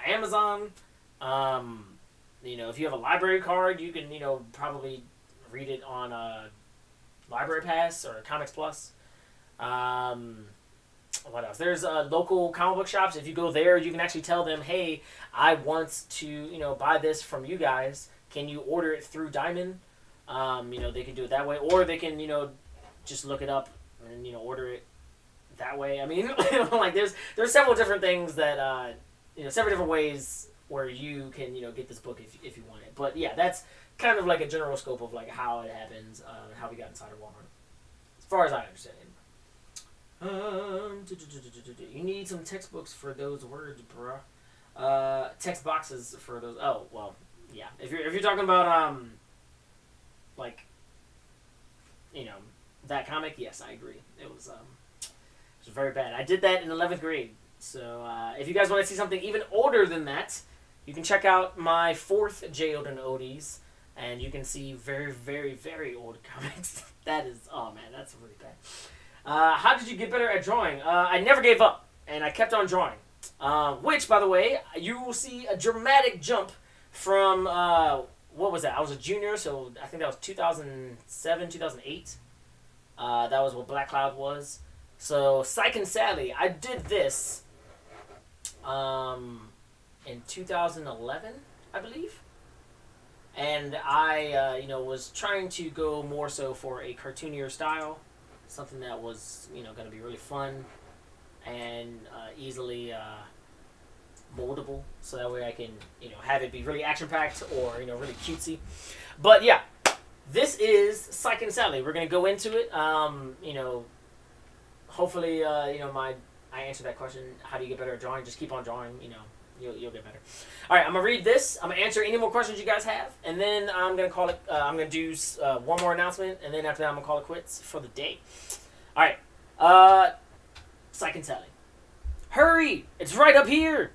Amazon. If you have a library card, you can probably read it on Library Pass or Comics Plus. What else? There's local comic book shops. If you go there, you can actually tell them, hey, I want to buy this from you guys. Can you order it through Diamond? They can do it that way, or they can just look it up and order it that way. I mean, like there's several different things that several different ways where you can get this book if you want it. But yeah, that's kind of like a general scope of like how it happens, how we got inside of Walmart, as far as I understand it. You need some textbooks for those words, bruh. Text boxes for those. Oh well, yeah. If you're talking about like that comic, yes, I agree. It was very bad. I did that in 11th grade. So if you guys want to see something even older than that, you can check out my 4th JeyOdin OLDIES, and you can see very, very, very old comics. That is, oh man, that's really bad. How did you get better at drawing? I never gave up, and I kept on drawing. Which, by the way, you will see a dramatic jump from, what was that? I was a junior, so I think that was 2007, 2008. That was what Black Cloud was. So, Psych and Sally, I did this in 2011, I believe. And I, was trying to go more so for a cartoonier style. Something that was, going to be really fun and easily moldable. So that way I can, have it be really action-packed or, really cutesy. But yeah, this is Psych and Sally. We're going to go into it. Hopefully, I answered that question. How do you get better at drawing? Just keep on drawing, you'll get better. All right, I'm going to read this. I'm going to answer any more questions you guys have. And then I'm going to call it, I'm going to do one more announcement. And then after that, I'm going to call it quits for the day. All right. Psych and Sally. Hurry! It's right up here!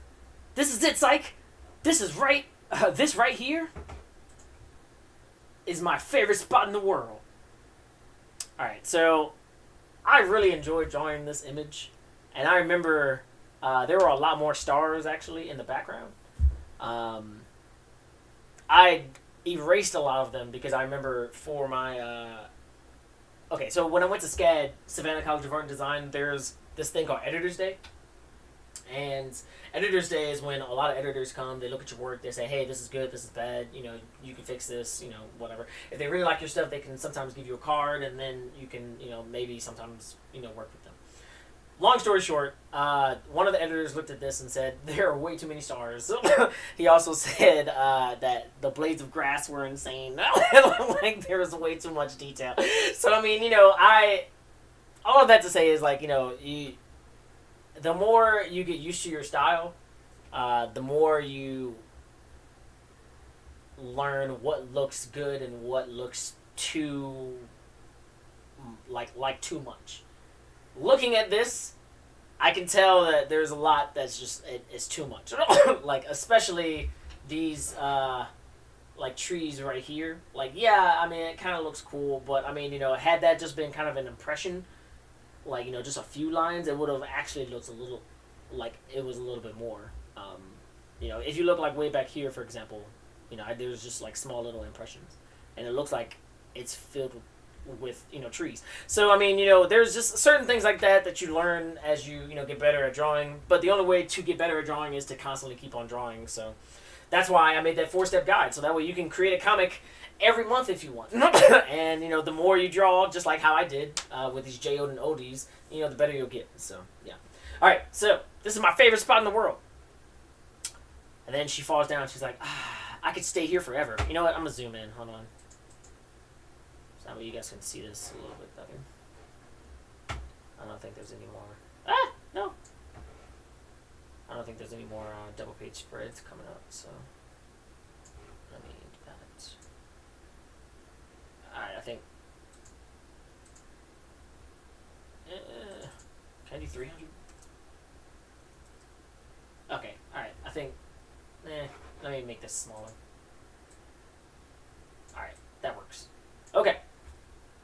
This is it, Psych! This is right, this right here is my favorite spot in the world. All right, so I really enjoyed drawing this image. And I remember there were a lot more stars, actually, in the background. I erased a lot of them because I remember for my... okay, so when I went to SCAD, Savannah College of Art and Design, there's this thing called Editor's Day. And Editor's Day is when a lot of editors come. They look at your work. They say, hey, this is good. This is bad. You know, you can fix this. You know, whatever. If they really like your stuff, they can sometimes give you a card, and then you can, you know, maybe sometimes, you know, work with them. Long story short, one of the editors looked at this and said, there are way too many stars. He also said that the blades of grass were insane. Like, there was way too much detail. So, I mean, you know, all of that to say is, like, you know, the more you get used to your style, the more you learn what looks good and what looks too, like too much. Looking at this, I can tell that there's a lot that's just, it's too much. Like, especially these, like, trees right here. Like, yeah, I mean, it kind of looks cool, but, I mean, you know, had that just been kind of an impression, like, you know, just a few lines, it would have actually looked a little, like, it was a little bit more. You know, if you look, like, way back here, for example, you know, there's just, like, small little impressions. And it looks like it's filled with, you know, trees. So, I mean, you know, there's just certain things like that that you learn as you, you know, get better at drawing. But the only way to get better at drawing is to constantly keep on drawing. So that's why I made that 4-step guide. So that way you can create a comic every month if you want. And, you know, the more you draw, just like how I did with these JeyOdin OLDIES, you know, the better you'll get. So, yeah. All right, so this is my favorite spot in the world. And then she falls down. She's like, I could stay here forever. You know what? I'm going to zoom in. Hold on. That way you guys can see this a little bit better. I don't think there's any more. No. I don't think there's any more double page spreads coming up, so let me do that. Alright, I think. Can I do 300? Okay, alright, I think. Let me make this smaller. Alright, that works. Okay.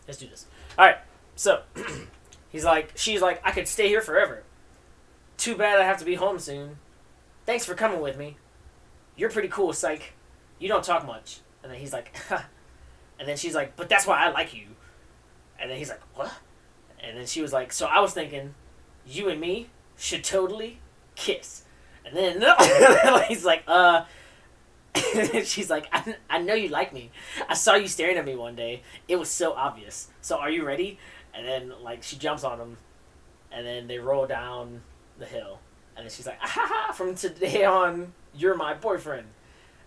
Let's do this. Alright, so she's like, I could stay here forever. Too bad I have to be home soon. Thanks for coming with me. You're pretty cool, psych. You don't talk much. And then he's like, and then she's like, but that's why I like you. And then he's like, what? And then she was like, so I was thinking, you and me should totally kiss. And then he's like, she's like, I know you like me. I saw you staring at me one day. It was so obvious. So are you ready? And then, like, she jumps on him. And then they roll down the hill. And then she's like, ah, from today on, you're my boyfriend.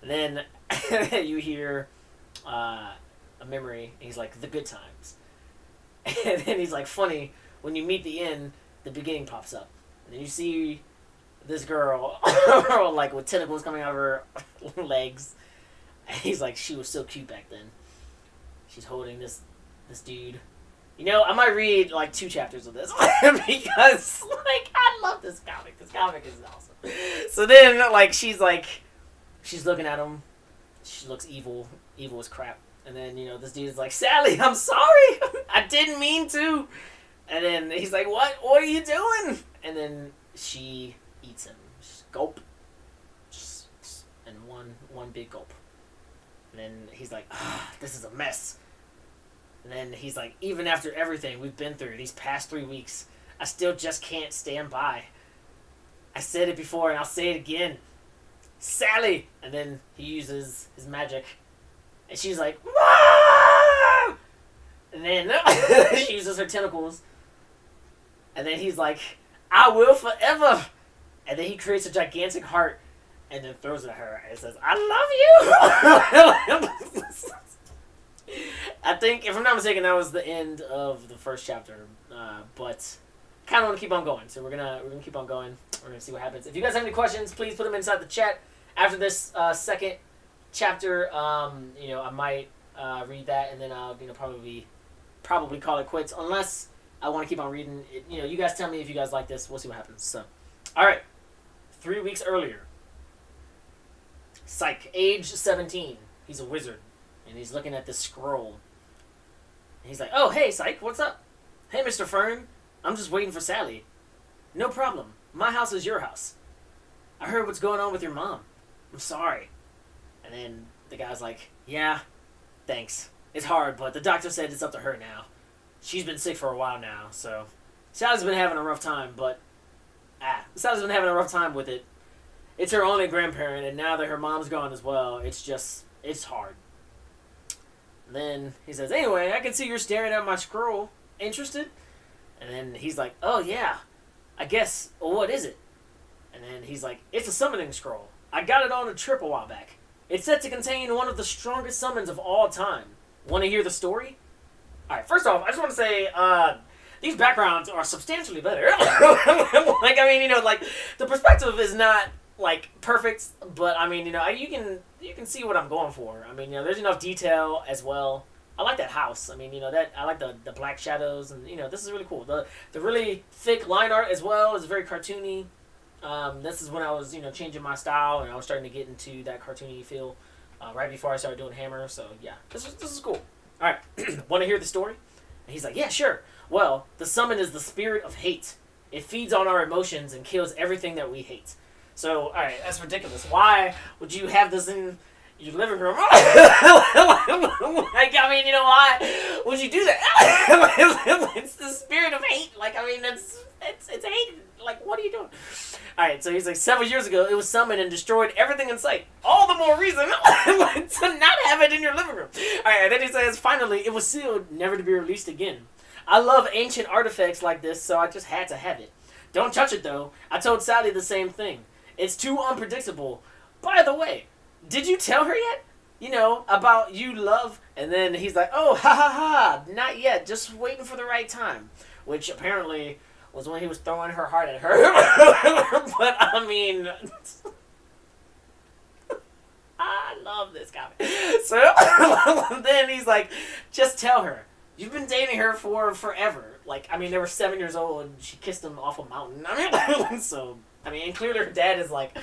And then you hear a memory. And he's like, the good times. And then he's like, funny, when you meet the end, the beginning pops up. And then you see this girl, like, with tentacles coming out of her legs. And he's like, she was so cute back then. She's holding this dude. You know, I might read, like, 2 chapters of this. Because, like, I love this comic. This comic is awesome. So then, like, she's looking at him. She looks evil. Evil as crap. And then, you know, this dude is like, Sally, I'm sorry. I didn't mean to. And then he's like, what? What are you doing? And then she eats him. Just gulp. And one big gulp. And then he's like, this is a mess. And then he's like, even after everything we've been through these past 3 weeks, I still just can't stand by. I said it before and I'll say it again. Sally! And then he uses his magic. And she's like, Wah! And then she uses her tentacles. And then he's like, I will forever. And then he creates a gigantic heart and then throws it at her and says, I love you! I think, if I'm not mistaken, that was the end of the first chapter. But kind of want to keep on going. So we're gonna keep on going. We're going to see what happens. If you guys have any questions, please put them inside the chat. After this second chapter, you know, I might read that and then I'll, you know, probably call it quits unless I want to keep on reading it. You know, you guys tell me if you guys like this. We'll see what happens. So, all right. 3 weeks earlier. Psych. Age 17. He's a wizard. And he's looking at this scroll. And he's like, oh, hey, Psych, what's up? Hey, Mr. Fern. I'm just waiting for Sally. No problem. My house is your house. I heard what's going on with your mom. I'm sorry. And then the guy's like, yeah, thanks. It's hard, but the doctor said it's up to her now. She's been sick for a while now, so Sally's been having a rough time, but Sally's been having a rough time with it. It's her only grandparent, and now that her mom's gone as well, it's hard. Then he says, anyway, I can see you're staring at my scroll. Interested? And then he's like, oh yeah, I guess, well, what is it? And then he's like, it's a summoning scroll. I got it on a trip a while back. It's said to contain one of the strongest summons of all time. Want to hear the story? Alright, first off, I just want to say, these backgrounds are substantially better. Like, I mean, you know, like, the perspective is not, like, perfect, but, I mean, you know, you can see what I'm going for. I mean, you know, there's enough detail as well. I like that house. I mean, you know, I like the black shadows, and, you know, this is really cool. The really thick line art as well is very cartoony. This is when I was, you know, changing my style, and I was starting to get into that cartoony feel right before I started doing Hammer. So yeah, this is cool. All right, want to hear the story? And he's like, yeah, sure. Well, the summon is the spirit of hate. It feeds on our emotions and kills everything that we hate. So, all right, that's ridiculous. Why would you have this in your living room? Like, I mean, you know, why would you do that? It's the spirit of hate. Like, I mean, it's hate. Like, what are you doing? Alright, so he's like, several years ago, it was summoned and destroyed everything in sight. All the more reason to not have it in your living room. Alright, and then he says, finally, it was sealed, never to be released again. I love ancient artifacts like this, so I just had to have it. Don't touch it, though. I told Sally the same thing. It's too unpredictable. By the way, did you tell her yet? You know, about you love? And then he's like, oh, ha ha ha, not yet, just waiting for the right time. Which apparently was when he was throwing her heart at her. But, I mean, I love this guy. So, then he's like, just tell her. You've been dating her for forever. Like, I mean, they were 7 years old, and she kissed him off a mountain. I mean, so, I mean, and clearly her dad is, like,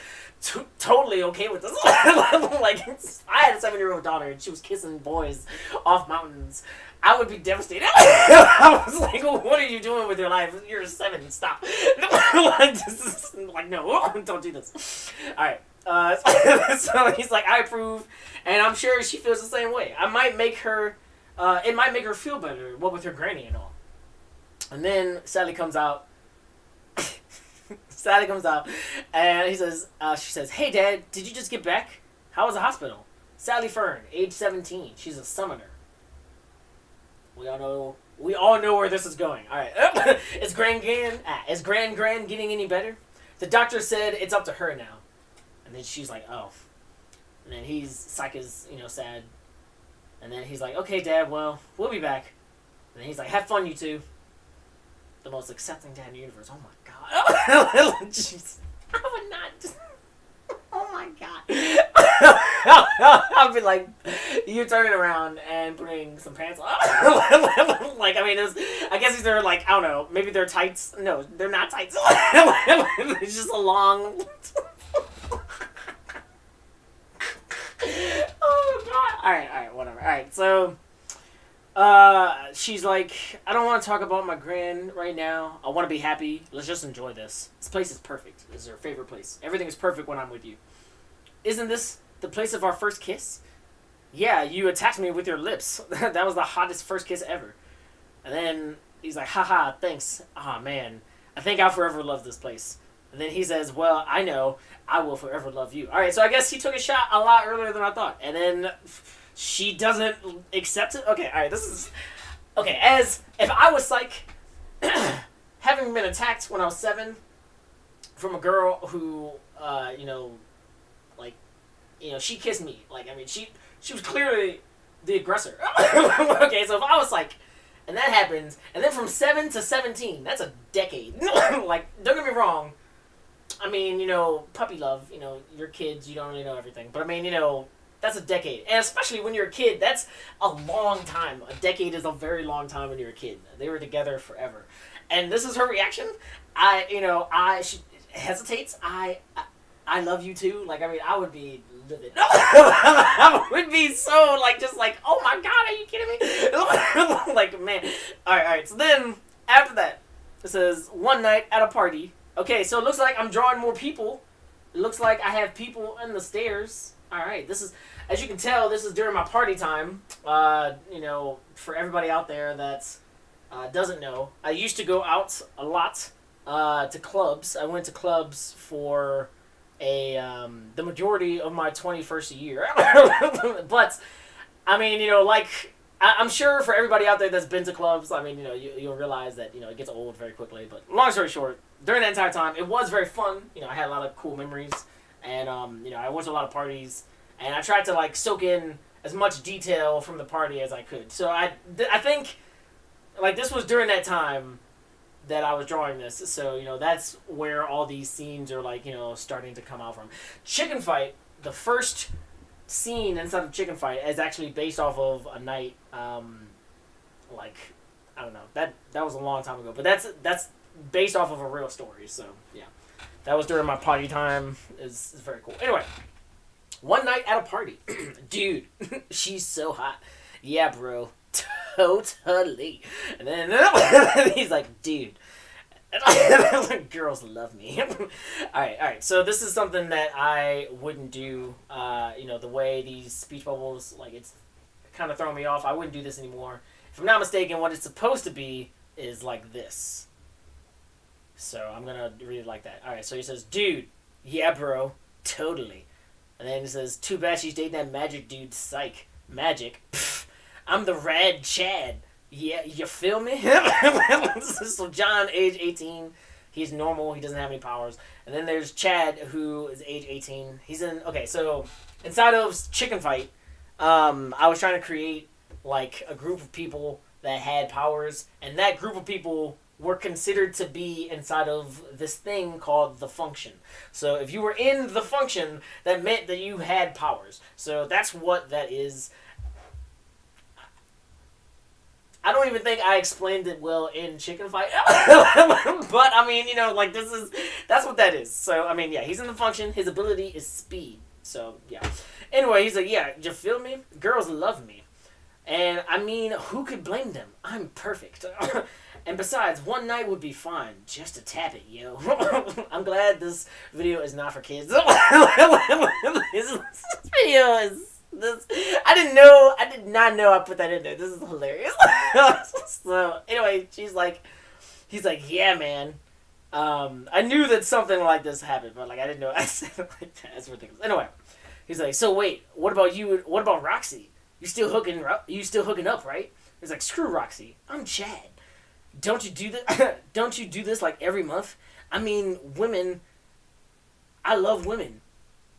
totally okay with this. Like, I had a 7-year-old daughter, and she was kissing boys off mountains. I would be devastated. I was like, what are you doing with your life? You're 7, stop. Like, no, don't do this. Alright, so he's like, I approve, and I'm sure she feels the same way. It might make her feel better, what with her granny and all. And then Sally comes out. And she says, hey Dad, did you just get back? How was the hospital? Sally Fern, age 17. She's a summoner. We all know where this is going. All right. Is Gran getting any better? The doctor said it's up to her now. And then she's like, oh. And then Psych is, you know, sad. And then he's like, okay, Dad, well, we'll be back. And then he's like, have fun, you two. The most accepting dad in the universe. Oh my God. Jeez. I would not. Oh my God. I'll be like, you turn it around and putting some pants on. Like, I mean, I guess these are like, I don't know, maybe they're tights. No, they're not tights. It's just a long. Oh God. Alright, whatever. Alright, so she's like, I don't want to talk about my gran right now. I want to be happy. Let's just enjoy this. This place is perfect. This is her favorite place. Everything is perfect when I'm with you. Isn't this the place of our first kiss? Yeah, you attacked me with your lips. That was the hottest first kiss ever. And then he's like, haha, thanks. Aw, man. I think I'll forever love this place. And then he says, well, I know. I will forever love you. Alright, so I guess he took a shot a lot earlier than I thought. And then she doesn't accept it? Okay, alright, this is... Okay, as if I was Psych, having been attacked when I was 7 from a girl who, she kissed me. Like, I mean, she was clearly the aggressor. Okay, so if I was Psych, and that happens, and then from 7 to 17, that's a decade. Like, don't get me wrong. I mean, you know, puppy love, you know, your kids, you don't really know everything. But I mean, you know, that's a decade. And especially when you're a kid, that's a long time. A decade is a very long time when you're a kid. They were together forever. And this is her reaction. She hesitates. I love you too. Like, I mean, I would be livid. I would be so, like, just like, oh my God, are you kidding me? Like, man. Alright. So then, after that, it says, one night at a party. Okay, so it looks like I'm drawing more people. It looks like I have people in the stairs. Alright, this is, as you can tell, this is during my party time. For everybody out there that doesn't know, I used to go out a lot to clubs. I went to clubs for the majority of my 21st year. But I mean, like I'm sure for everybody out there that's been to clubs, I mean, you'll realize that it gets old very quickly. But long story short, during that entire time, it was very fun. I had a lot of cool memories, and I went to a lot of parties, and I tried to like soak in as much detail from the party as I could. So I think like this was during that time that I was drawing this. So that's where all these scenes are like starting to come out from. Chicken Fight, the first scene inside of Chicken Fight is actually based off of a night, like I don't know, that was a long time ago, but that's based off of a real story. So yeah, that was during my party time. It's very cool. Anyway, one night at a party, dude, she's so hot. Yeah, bro, totally. And then he's like, dude. Girls love me. all right. So this is something that I wouldn't do. The way these speech bubbles, like it's kind of throwing me off. I wouldn't do this anymore. If I'm not mistaken, what it's supposed to be is like this. So I'm gonna read it like that. All right. So he says, "Dude, yeah, bro, totally." And then he says, "Too bad she's dating that magic dude. Psych, magic. Pfft, I'm the rad Chad. Yeah, you feel me?" So John, age 18, he's normal. He doesn't have any powers. And then there's Chad, who is age 18. He's in... Okay, so inside of Chicken Fight, I was trying to create like a group of people that had powers, and that group of people were considered to be inside of this thing called the function. So if you were in the function, that meant that you had powers. So that's what that is. I don't even think I explained it well in Chicken Fight. But, I mean, like, that's what that is. So, I mean, yeah, he's in the function. His ability is speed. So, yeah. Anyway, he's like, yeah, you feel me? Girls love me. And, I mean, who could blame them? I'm perfect. And besides, one night would be fine. Just to tap it, yo. I'm glad this video is not for kids. This video is... I did not know I put that in there. This is hilarious. So anyway, he's like, yeah, man. I knew that something like this happened, but like I didn't know I said it like that. That's ridiculous. Anyway, he's like, so wait, what about you? What about Roxy? You still hooking up, right? He's like, screw Roxy. I'm Chad. Don't you do that? Don't you do this like every month? I mean, women. I love women.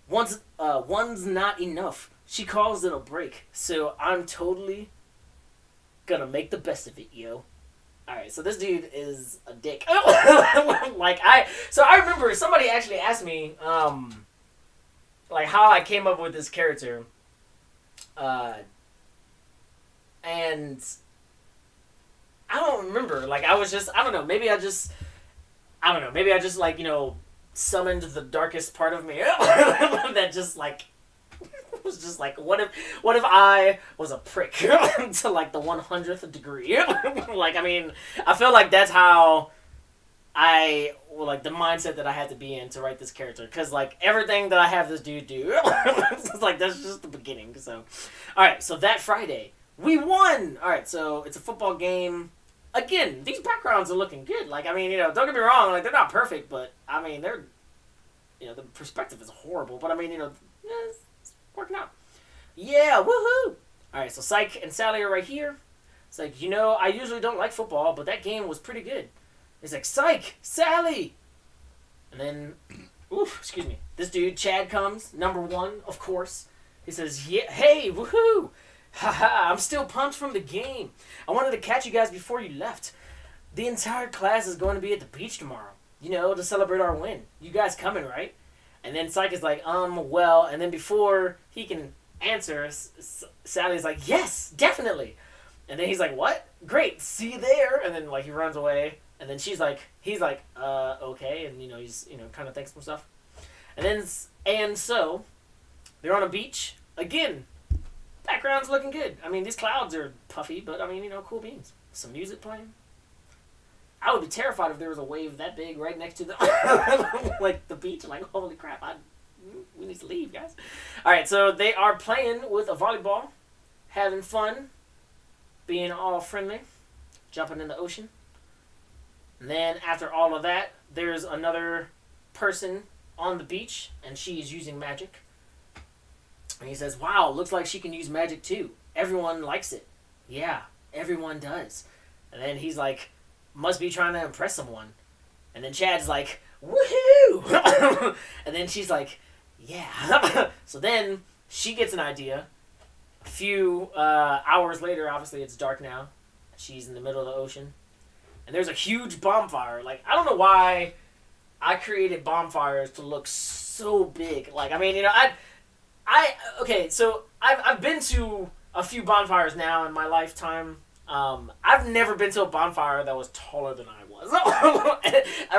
One's not enough. She calls it a break, so I'm totally gonna make the best of it, yo. Alright, so this dude is a dick. So I remember somebody actually asked me, like, how I came up with this character. And I don't remember. Like, I don't know, maybe I just, like, summoned the darkest part of me. That just, like... was just like, what if I was a prick to like the 100th degree? Like, I mean, I feel like that's how like the mindset that I had to be in to write this character, because like everything that I have this dude do, it's like that's just the beginning. So, all right, so that Friday we won. All right, so it's a football game. Again, these backgrounds are looking good. Like, I mean, don't get me wrong, like they're not perfect, but I mean they're, the perspective is horrible, but I mean, it's working out. Yeah, woohoo! Alright, so Psych and Sally are right here. It's like, I usually don't like football, but that game was pretty good. It's like, Psych! Sally! And then, excuse me. This dude, Chad, comes. Number 1, of course. He says, yeah, hey, woohoo! Haha, I'm still pumped from the game. I wanted to catch you guys before you left. The entire class is going to be at the beach tomorrow. To celebrate our win. You guys coming, right? And then Psych is like, well, and then before he can answer, Sally's like, yes, definitely. And then he's like, what? Great, see you there. And then, like, he runs away. And then he's like, okay. And, he's, kind of thinks some stuff. And so, they're on a beach. Again, background's looking good. I mean, these clouds are puffy, but, I mean, cool beans. Some music playing. I would be terrified if there was a wave that big right next to the like the beach. Like, holy crap, we need to leave, guys. All right, so they are playing with a volleyball, having fun, being all friendly, jumping in the ocean. And then after all of that, there's another person on the beach, and she is using magic. And he says, wow, looks like she can use magic too. Everyone likes it. Yeah, everyone does. And then he's like, must be trying to impress someone. And then Chad's like, woohoo! And then she's like, yeah. So then she gets an idea. A few hours later, obviously it's dark now. She's in the middle of the ocean. And there's a huge bonfire. Like, I don't know why I created bonfires to look so big. Like, I mean, you know, okay, so I've been to a few bonfires now in my lifetime. I've never been to a bonfire that was taller than I was.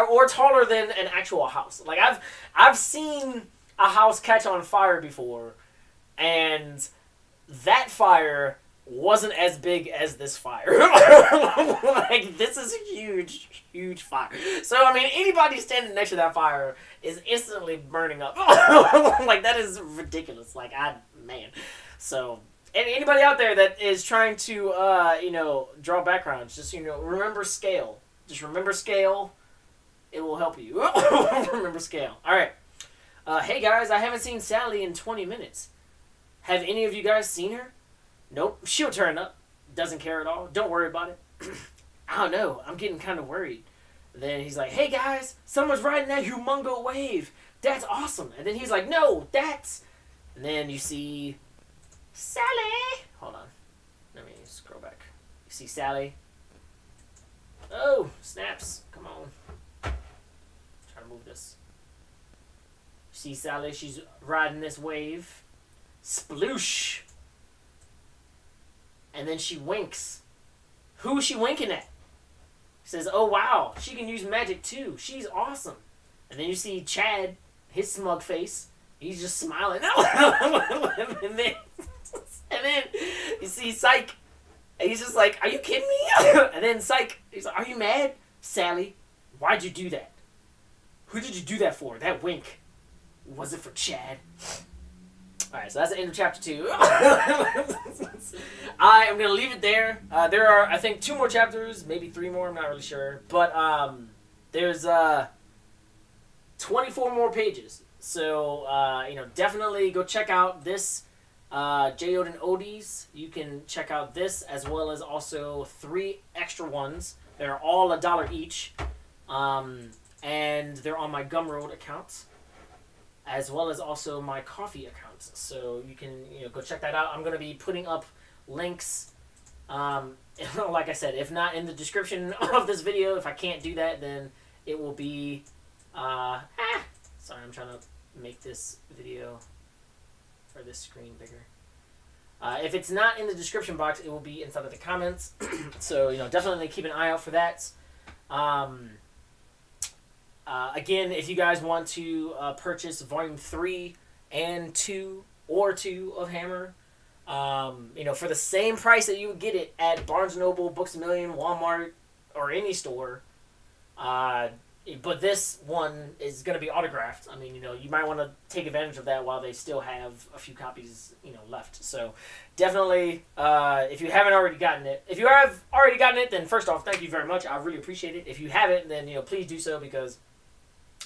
Or taller than an actual house. Like, I've seen a house catch on fire before, and that fire wasn't as big as this fire. Like, this is a huge, huge fire. So, I mean, anybody standing next to that fire is instantly burning up. Like, that is ridiculous. Like, man. So, and anybody out there that is trying to, you know, draw backgrounds, just, you know, remember scale. Just remember scale. It will help you. Remember scale. All right. Hey, guys, I haven't seen Sally in 20 minutes. Have any of you guys seen her? Nope, she'll turn up. Doesn't care at all. Don't worry about it. I don't know. I'm getting kind of worried. Then he's like, hey, guys, someone's riding that humongo wave. That's awesome. And then he's like, no, that's... And then you see Sally. Hold on. Let me scroll back. You see Sally. Oh, snaps. Come on. Try to move this. You see Sally. She's riding this wave. Sploosh. And then she winks. Who is she winking at? Says, oh, wow, she can use magic too. She's awesome. And then you see Chad, his smug face. He's just smiling. and then you see Psych. And he's just like, are you kidding me? And then Psych, he's like, are you mad? Sally, why'd you do that? Who did you do that for? That wink. Was it for Chad? Alright, so that's the end of chapter 2. I am going to leave it there. There are, I think, 2 more chapters, maybe 3 more, I'm not really sure. But there's 24 more pages. So, you know, definitely go check out this JeyOdin OLDIES. You can check out this as well as also 3 extra ones. They're all $1 each. And they're on my Gumroad account, as well as also my Coffee account. So you can, you know, go check that out. I'm going to be putting up links, like I said, if not in the description of this video. If I can't do that, then it will be, sorry, I'm trying to make this video, or this screen bigger. If it's not in the description box, it will be inside of the comments. So, you know, definitely keep an eye out for that. Again, if you guys want to purchase Volume 3 and 2 of Hammer, you know, for the same price that you would get it at Barnes & Noble, Books A Million, Walmart, or any store, but this one is going to be autographed. I mean, you know, you might want to take advantage of that while they still have a few copies, you know, left. So definitely, if you haven't already gotten it, if you have already gotten it, then first off, thank you very much. I really appreciate it. If you haven't, then, you know, please do so, because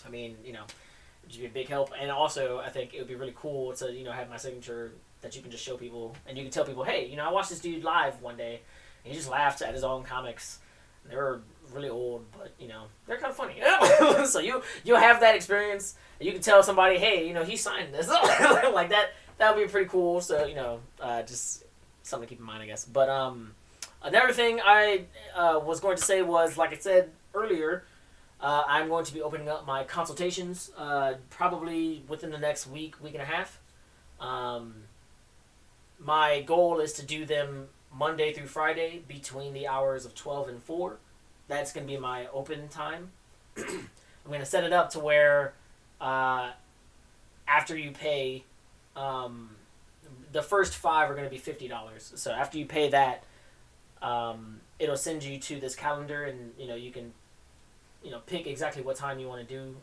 I mean, you know, it would just be a big help. And also, I think it would be really cool to, you know, have my signature that you can just show people. And you can tell people, hey, you know, I watched this dude live one day, and he just laughed at his own comics. They were really old, but, you know, they're kind of funny. So you'll have that experience. And you can tell somebody, hey, you know, he signed this. Like that would be pretty cool. So, you know, just something to keep in mind, I guess. But another thing I was going to say was, like I said earlier, I'm going to be opening up my consultations probably within the next week and a half. My goal is to do them Monday through Friday between the hours of 12 and 4. That's going to be my open time. I'm going to set it up to where after you pay, the first 5 are going to be $50. So after you pay that, it'll send you to this calendar, and, you know, you can, you know, pick exactly what time you want to do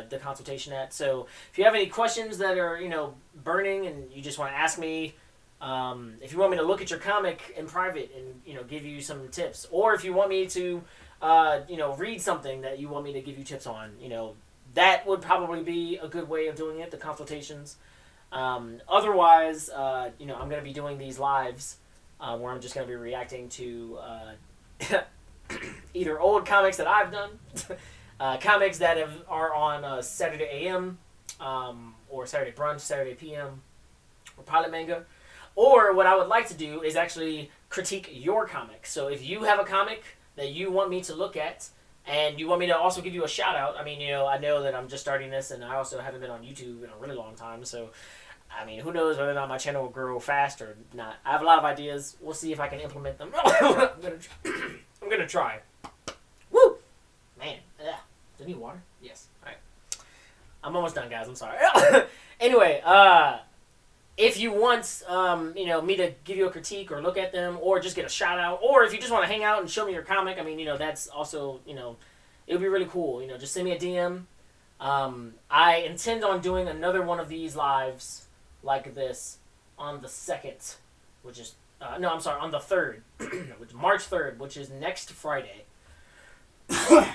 the consultation at. So if you have any questions that are, you know, burning and you just want to ask me, if you want me to look at your comic in private and, you know, give you some tips, or if you want me to read something that you want me to give you tips on, that would probably be a good way of doing it, the consultations. Otherwise, I'm going to be doing these lives where I'm just going to be reacting to either old comics that I've done, comics that are on Saturday AM, or Saturday Brunch, Saturday PM, or Pilot Manga. Or what I would like to do is actually critique your comic. So if you have a comic that you want me to look at, and you want me to also give you a shout out, I mean, I know that I'm just starting this, and I also haven't been on YouTube in a really long time, so, I mean, who knows whether or not my channel will grow fast or not. I have a lot of ideas. We'll see if I can implement them. I'm gonna try. Woo! Man. Ugh. Do I need water? Yes. Alright. I'm almost done, guys. I'm sorry. Anyway, if you want, me to give you a critique or look at them or just get a shout out, or if you just want to hang out and show me your comic, I mean, that's also, it would be really cool. You just send me a DM. I intend on doing another one of these lives like this on the 2nd, which is, on the 3rd, which is March 3rd, which is next Friday. Whew.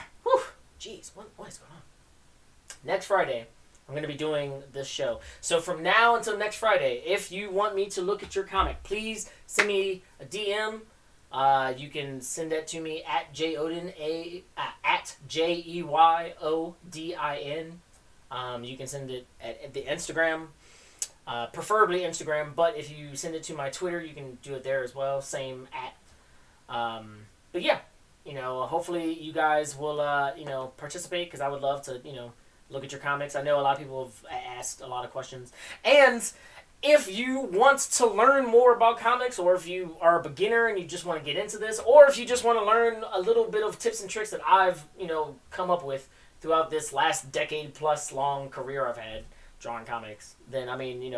Jeez, what is going on? Next Friday, I'm going to be doing this show. So from now until next Friday, if you want me to look at your comic, please send me a DM. You can send that to me at JeyOdin, at JeyOdin. You can send it at the Instagram, preferably Instagram. But if you send it to my Twitter, you can do it there as well. Same at. But yeah, hopefully you guys will, participate, because I would love to, look at your comics. I know a lot of people have asked a lot of questions. And if you want to learn more about comics, or if you are a beginner and you just want to get into this, or if you just want to learn a little bit of tips and tricks that I've, come up with throughout this last decade plus long career I've had drawing comics, then, I mean,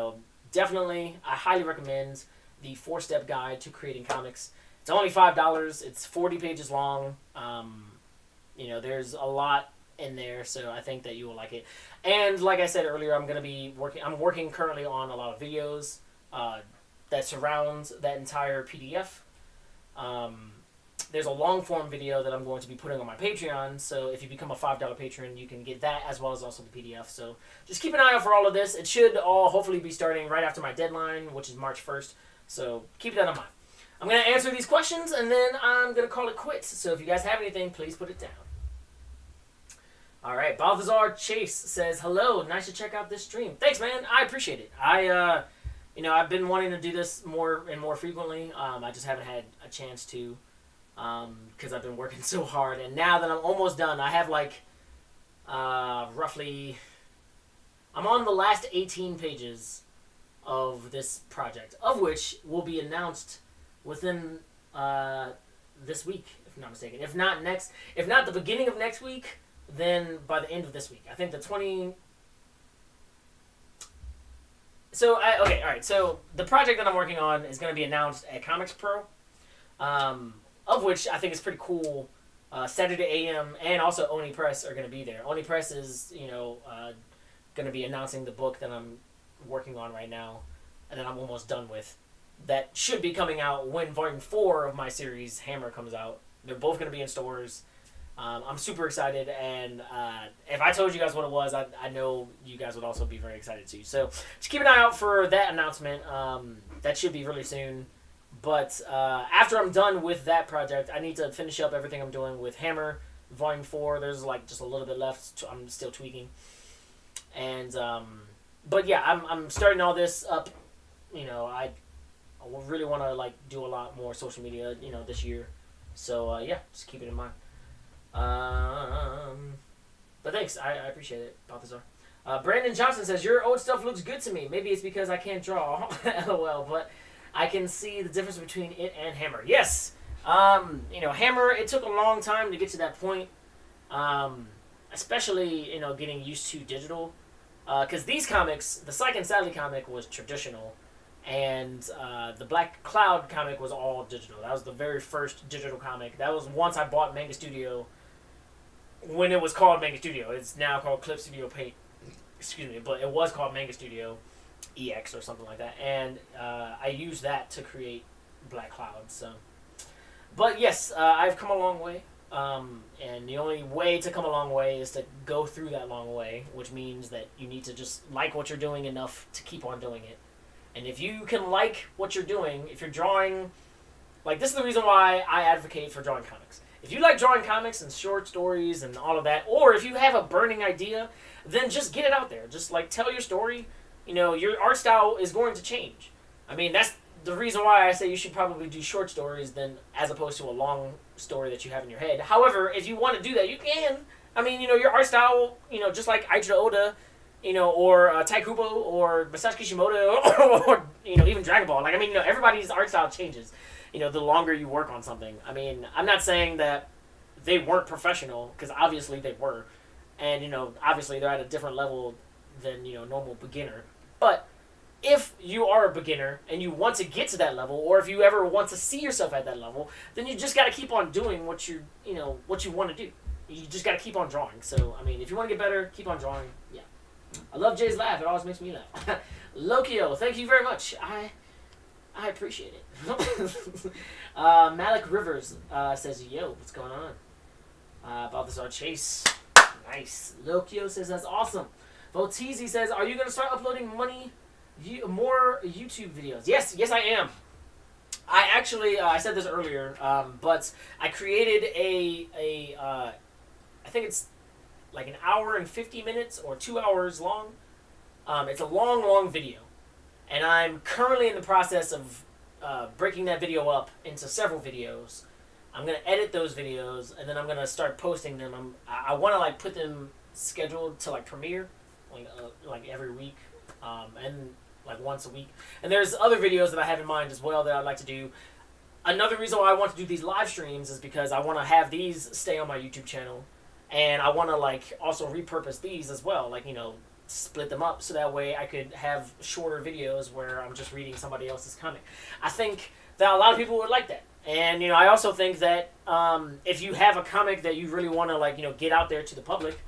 definitely, I highly recommend the 4-step guide to creating comics. It's only $5. It's 40 pages long. There's a lot in there, so I think that you will like it. And like I said earlier, I'm working currently on a lot of videos that surrounds that entire PDF. There's a long form video that I'm going to be putting on my Patreon, so if you become a $5 patron, you can get that as well as also the PDF. So just keep an eye out for all of this. It should all hopefully be starting right after my deadline, which is March 1st, so keep that in mind. I'm going to answer these questions, and then I'm going to call it quits. So if you guys have anything, please put it down. All right, Balthazar Chase says, hello, nice to check out this stream. Thanks, man. I appreciate it. I've been wanting to do this more and more frequently. I just haven't had a chance to, because I've been working so hard. And now that I'm almost done, I have roughly, I'm on the last 18 pages of this project, of which will be announced within this week, if I'm not mistaken. If not the beginning of next week, then by the end of this week. I think the 20... So, okay, alright. So, the project that I'm working on is going to be announced at Comics Pro, of which I think is pretty cool. Saturday AM and also Oni Press are going to be there. Oni Press is, going to be announcing the book that I'm working on right now, and that I'm almost done with. That should be coming out when Volume 4 of my series, Hammer, comes out. They're both going to be in stores. I'm super excited, and if I told you guys what it was, I know you guys would also be very excited too. So just keep an eye out for that announcement. That should be really soon. But after I'm done with that project, I need to finish up everything I'm doing with Hammer, Volume 4. There's just a little bit left. I'm still tweaking. And, but yeah, I'm starting all this up. I really want to do a lot more social media, this year. So yeah, just keep it in mind. But thanks, I appreciate it, Balthazar. Brandon Johnson says, your old stuff looks good to me. Maybe it's because I can't draw, lol, but I can see the difference between it and Hammer. Yes, Hammer, it took a long time to get to that point, especially, getting used to digital, because these comics, the Psych and Sally comic was traditional, and the Black Cloud comic was all digital. That was the very first digital comic. That was once I bought Manga Studio, when it was called Manga Studio. It's now called Clip Studio Paint. Excuse me, but it was called Manga Studio EX or something like that. And I used that to create Black Cloud. So, but yes, I've come a long way. And the only way to come a long way is to go through that long way, which means that you need to just like what you're doing enough to keep on doing it. And if you can like what you're doing, if you're drawing, like, this is the reason why I advocate for drawing comics. If you like drawing comics and short stories and all of that, or if you have a burning idea, then just get it out there. Just, like, tell your story. You know, your art style is going to change. I mean, that's the reason why I say you should probably do short stories than as opposed to a long story that you have in your head. However, if you want to do that, you can. I mean, you know, your art style, you know, just like JeyOdin, you know, or Tai Kubo, or Masashi Kishimoto, or, you know, even Dragon Ball. Like, I mean, you know, everybody's art style changes, you know, the longer you work on something. I mean, I'm not saying that they weren't professional, because obviously they were. And, you know, obviously they're at a different level than, you know, normal beginner. But if you are a beginner and you want to get to that level, or if you ever want to see yourself at that level, then you just got to keep on doing what you know, what you want to do. You just got to keep on drawing. So, I mean, if you want to get better, keep on drawing. Yeah. I love Jay's laugh. It always makes me laugh. Lokio, thank you very much. I appreciate it. Malik Rivers says, yo, what's going on? Balthazar Chase. Nice. Lokio says, that's awesome. Voltizi says, are you going to start uploading more YouTube videos? Yes, I am. I actually, I said this earlier, but I created I think it's like an hour and 50 minutes or 2 hours long. It's a long video. And I'm currently in the process of breaking that video up into several videos. I'm going to edit those videos, and then I'm going to start posting them. I want to, like, put them scheduled to, like, premiere, like every week, and, like, once a week. And there's other videos that I have in mind as well that I'd like to do. Another reason why I want to do these live streams is because I want to have these stay on my YouTube channel. And I want to, like, also repurpose these as well. Like, you know, split them up so that way I could have shorter videos where I'm just reading somebody else's comic. I think that a lot of people would like that. And, you know, I also think that if you have a comic that you really want to, like, you know, get out there to the public,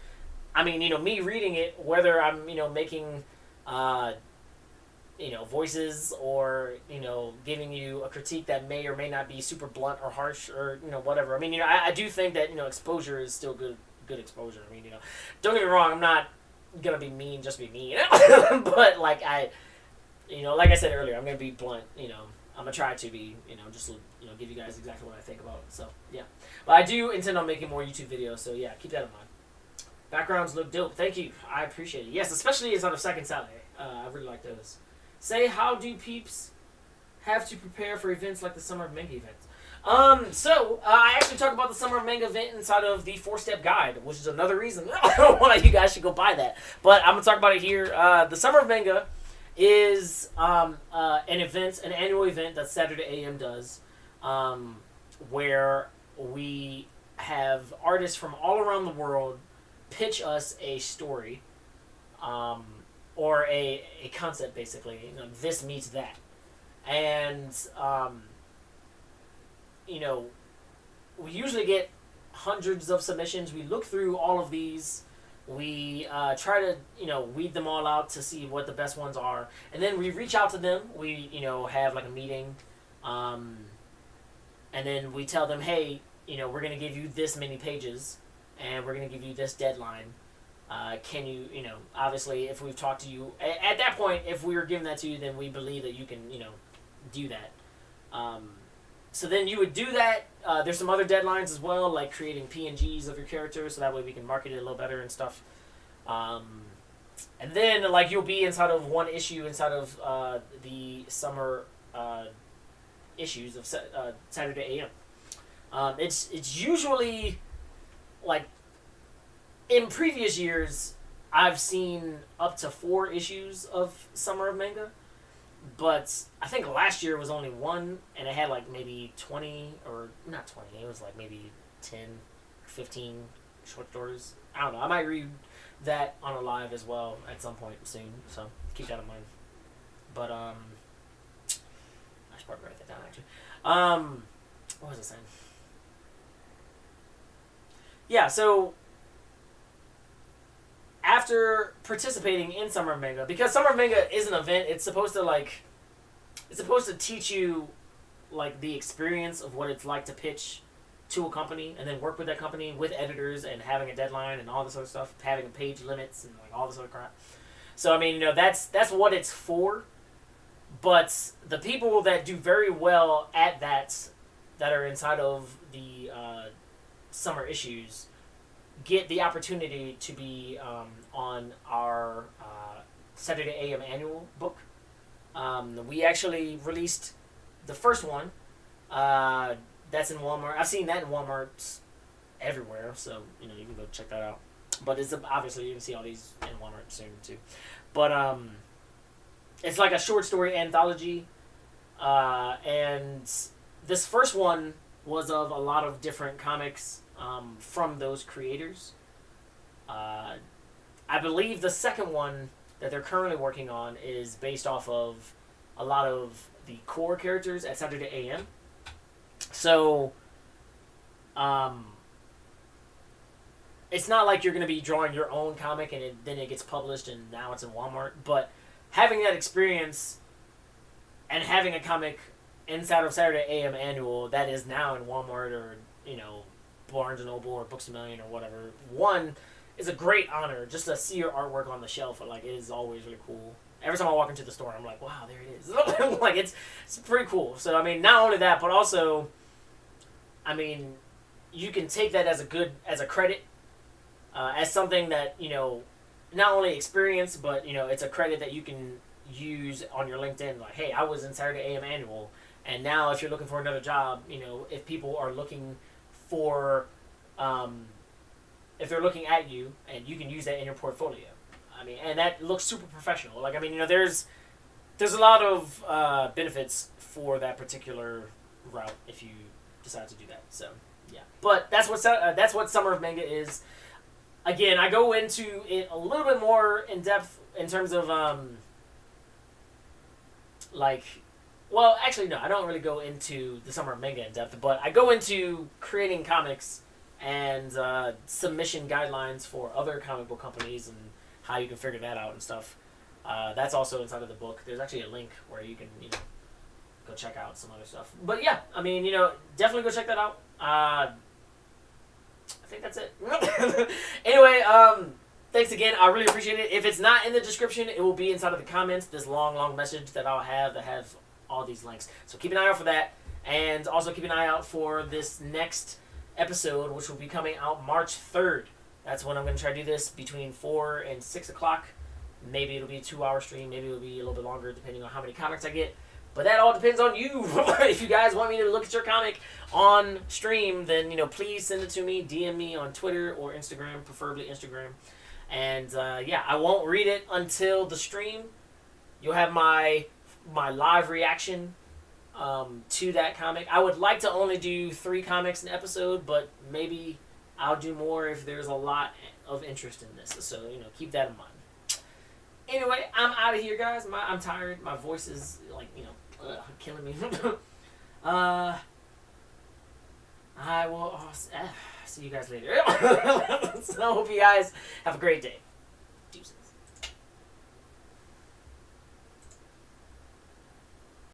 I mean, you know, me reading it, whether I'm, you know, making, you know, voices or, you know, giving you a critique that may or may not be super blunt or harsh or, you know, whatever. I mean, you know, I do think that, you know, exposure is still good exposure. I mean, you know, don't get me wrong, I'm not going to be mean just to be mean. But, like, you know, like I said earlier, I'm going to be blunt, you know. I'm going to try to be, you know, just, you know, give you guys exactly what I think about it. So, yeah. But I do intend on making more YouTube videos, so, yeah, keep that in mind. Backgrounds look dope. Thank you. I appreciate it. Yes, especially it's on a second Saturday. I really like those. Say, how do peeps have to prepare for events like the Summer of Manga event? I actually talk about the Summer of Manga event inside of the 4-Step Guide, which is another reason why you guys should go buy that. But I'm going to talk about it here. The Summer of Manga is an event, an annual event that Saturday AM does, where we have artists from all around the world pitch us a story, or a concept, basically. You know, this meets that. And, you know, we usually get hundreds of submissions. We look through all of these. We try to, you know, weed them all out to see what the best ones are. And then we reach out to them. We, you know, have, like, a meeting. And then we tell them, hey, you know, we're going to give you this many pages. And we're going to give you this deadline. Can you, you know, obviously, if we've talked to you, at that point, if we were giving that to you, then we believe that you can, you know, do that. So then you would do that. There's some other deadlines as well, like creating PNGs of your character, so that way we can market it a little better and stuff. And then, like, you'll be inside of one issue inside of the summer issues of Saturday AM. It's usually, like, in previous years, I've seen up to 4 issues of Summer of Manga. But I think last year was only 1, and it had, like, maybe 20, or not 20, it was, like, maybe 10, 15 short stories. I don't know. I might read that on a live as well at some point soon, so keep that in mind. But, I should probably write that down, actually. What was I saying? Yeah, so after participating in Summer of Manga, because Summer of Manga is an event, it's supposed to teach you, like, the experience of what it's like to pitch to a company and then work with that company with editors and having a deadline and all this other stuff, having page limits and like all this other crap. So I mean, you know, that's what it's for. But the people that do very well at that are inside of the summer issues get the opportunity to be on our Saturday AM annual book. We actually released the first one. That's in Walmart. I've seen that in Walmarts everywhere, so you know you can go check that out. But it's obviously you can see all these in Walmart soon too. But it's like a short story anthology, and this first one was of a lot of different comics from those creators. I believe the second one that they're currently working on is based off of a lot of the core characters at Saturday AM. So, it's not like you're going to be drawing your own comic and then it gets published and now it's in Walmart. But having that experience and having a comic inside of Saturday AM Annual that is now in Walmart or, you know, Barnes & Noble or Books A Million or whatever, one, is a great honor just to see your artwork on the shelf. Like, it is always really cool. Every time I walk into the store, I'm like, wow, there it is. Like, it's pretty cool. So, I mean, not only that, but also, I mean, you can take that as a credit, as something that, you know, not only experience, but, you know, it's a credit that you can use on your LinkedIn. Like, hey, I was in Saturday AM Annual, and now if you're looking for another job, you know, if people are looking for, if they're looking at you, and you can use that in your portfolio. I mean, and that looks super professional. Like, I mean, you know, there's a lot of benefits for that particular route if you decide to do that. So, yeah. But that's what Summer of Manga is. Again, I go into it a little bit more in depth in terms of, like, well, actually, no, I don't really go into the Summer of Manga in depth, but I go into creating comics and submission guidelines for other comic book companies and how you can figure that out and stuff. That's also inside of the book. There's actually a link where you can, you know, go check out some other stuff. But yeah, I mean, you know, definitely go check that out. I think that's it. Anyway, thanks again. I really appreciate it. If it's not in the description, it will be inside of the comments. This long message that I'll have that has all these links. So keep an eye out for that. And also keep an eye out for this next episode, which will be coming out March 3rd. That's when I'm going to try to do this between 4 and 6 o'clock. Maybe it'll be a 2-hour stream. Maybe it'll be a little bit longer depending on how many comics I get. But that all depends on you. If you guys want me to look at your comic on stream, then, you know, please send it to me. DM me on Twitter or Instagram, preferably Instagram. And, yeah, I won't read it until the stream. You'll have my live reaction to that comic. I would like to only do 3 comics an episode, but maybe I'll do more if there's a lot of interest in this. So, you know, keep that in mind. Anyway, I'm out of here, guys. I'm tired. My voice is, like, you know, killing me. I will see you guys later. So I hope you guys have a great day. Deuces.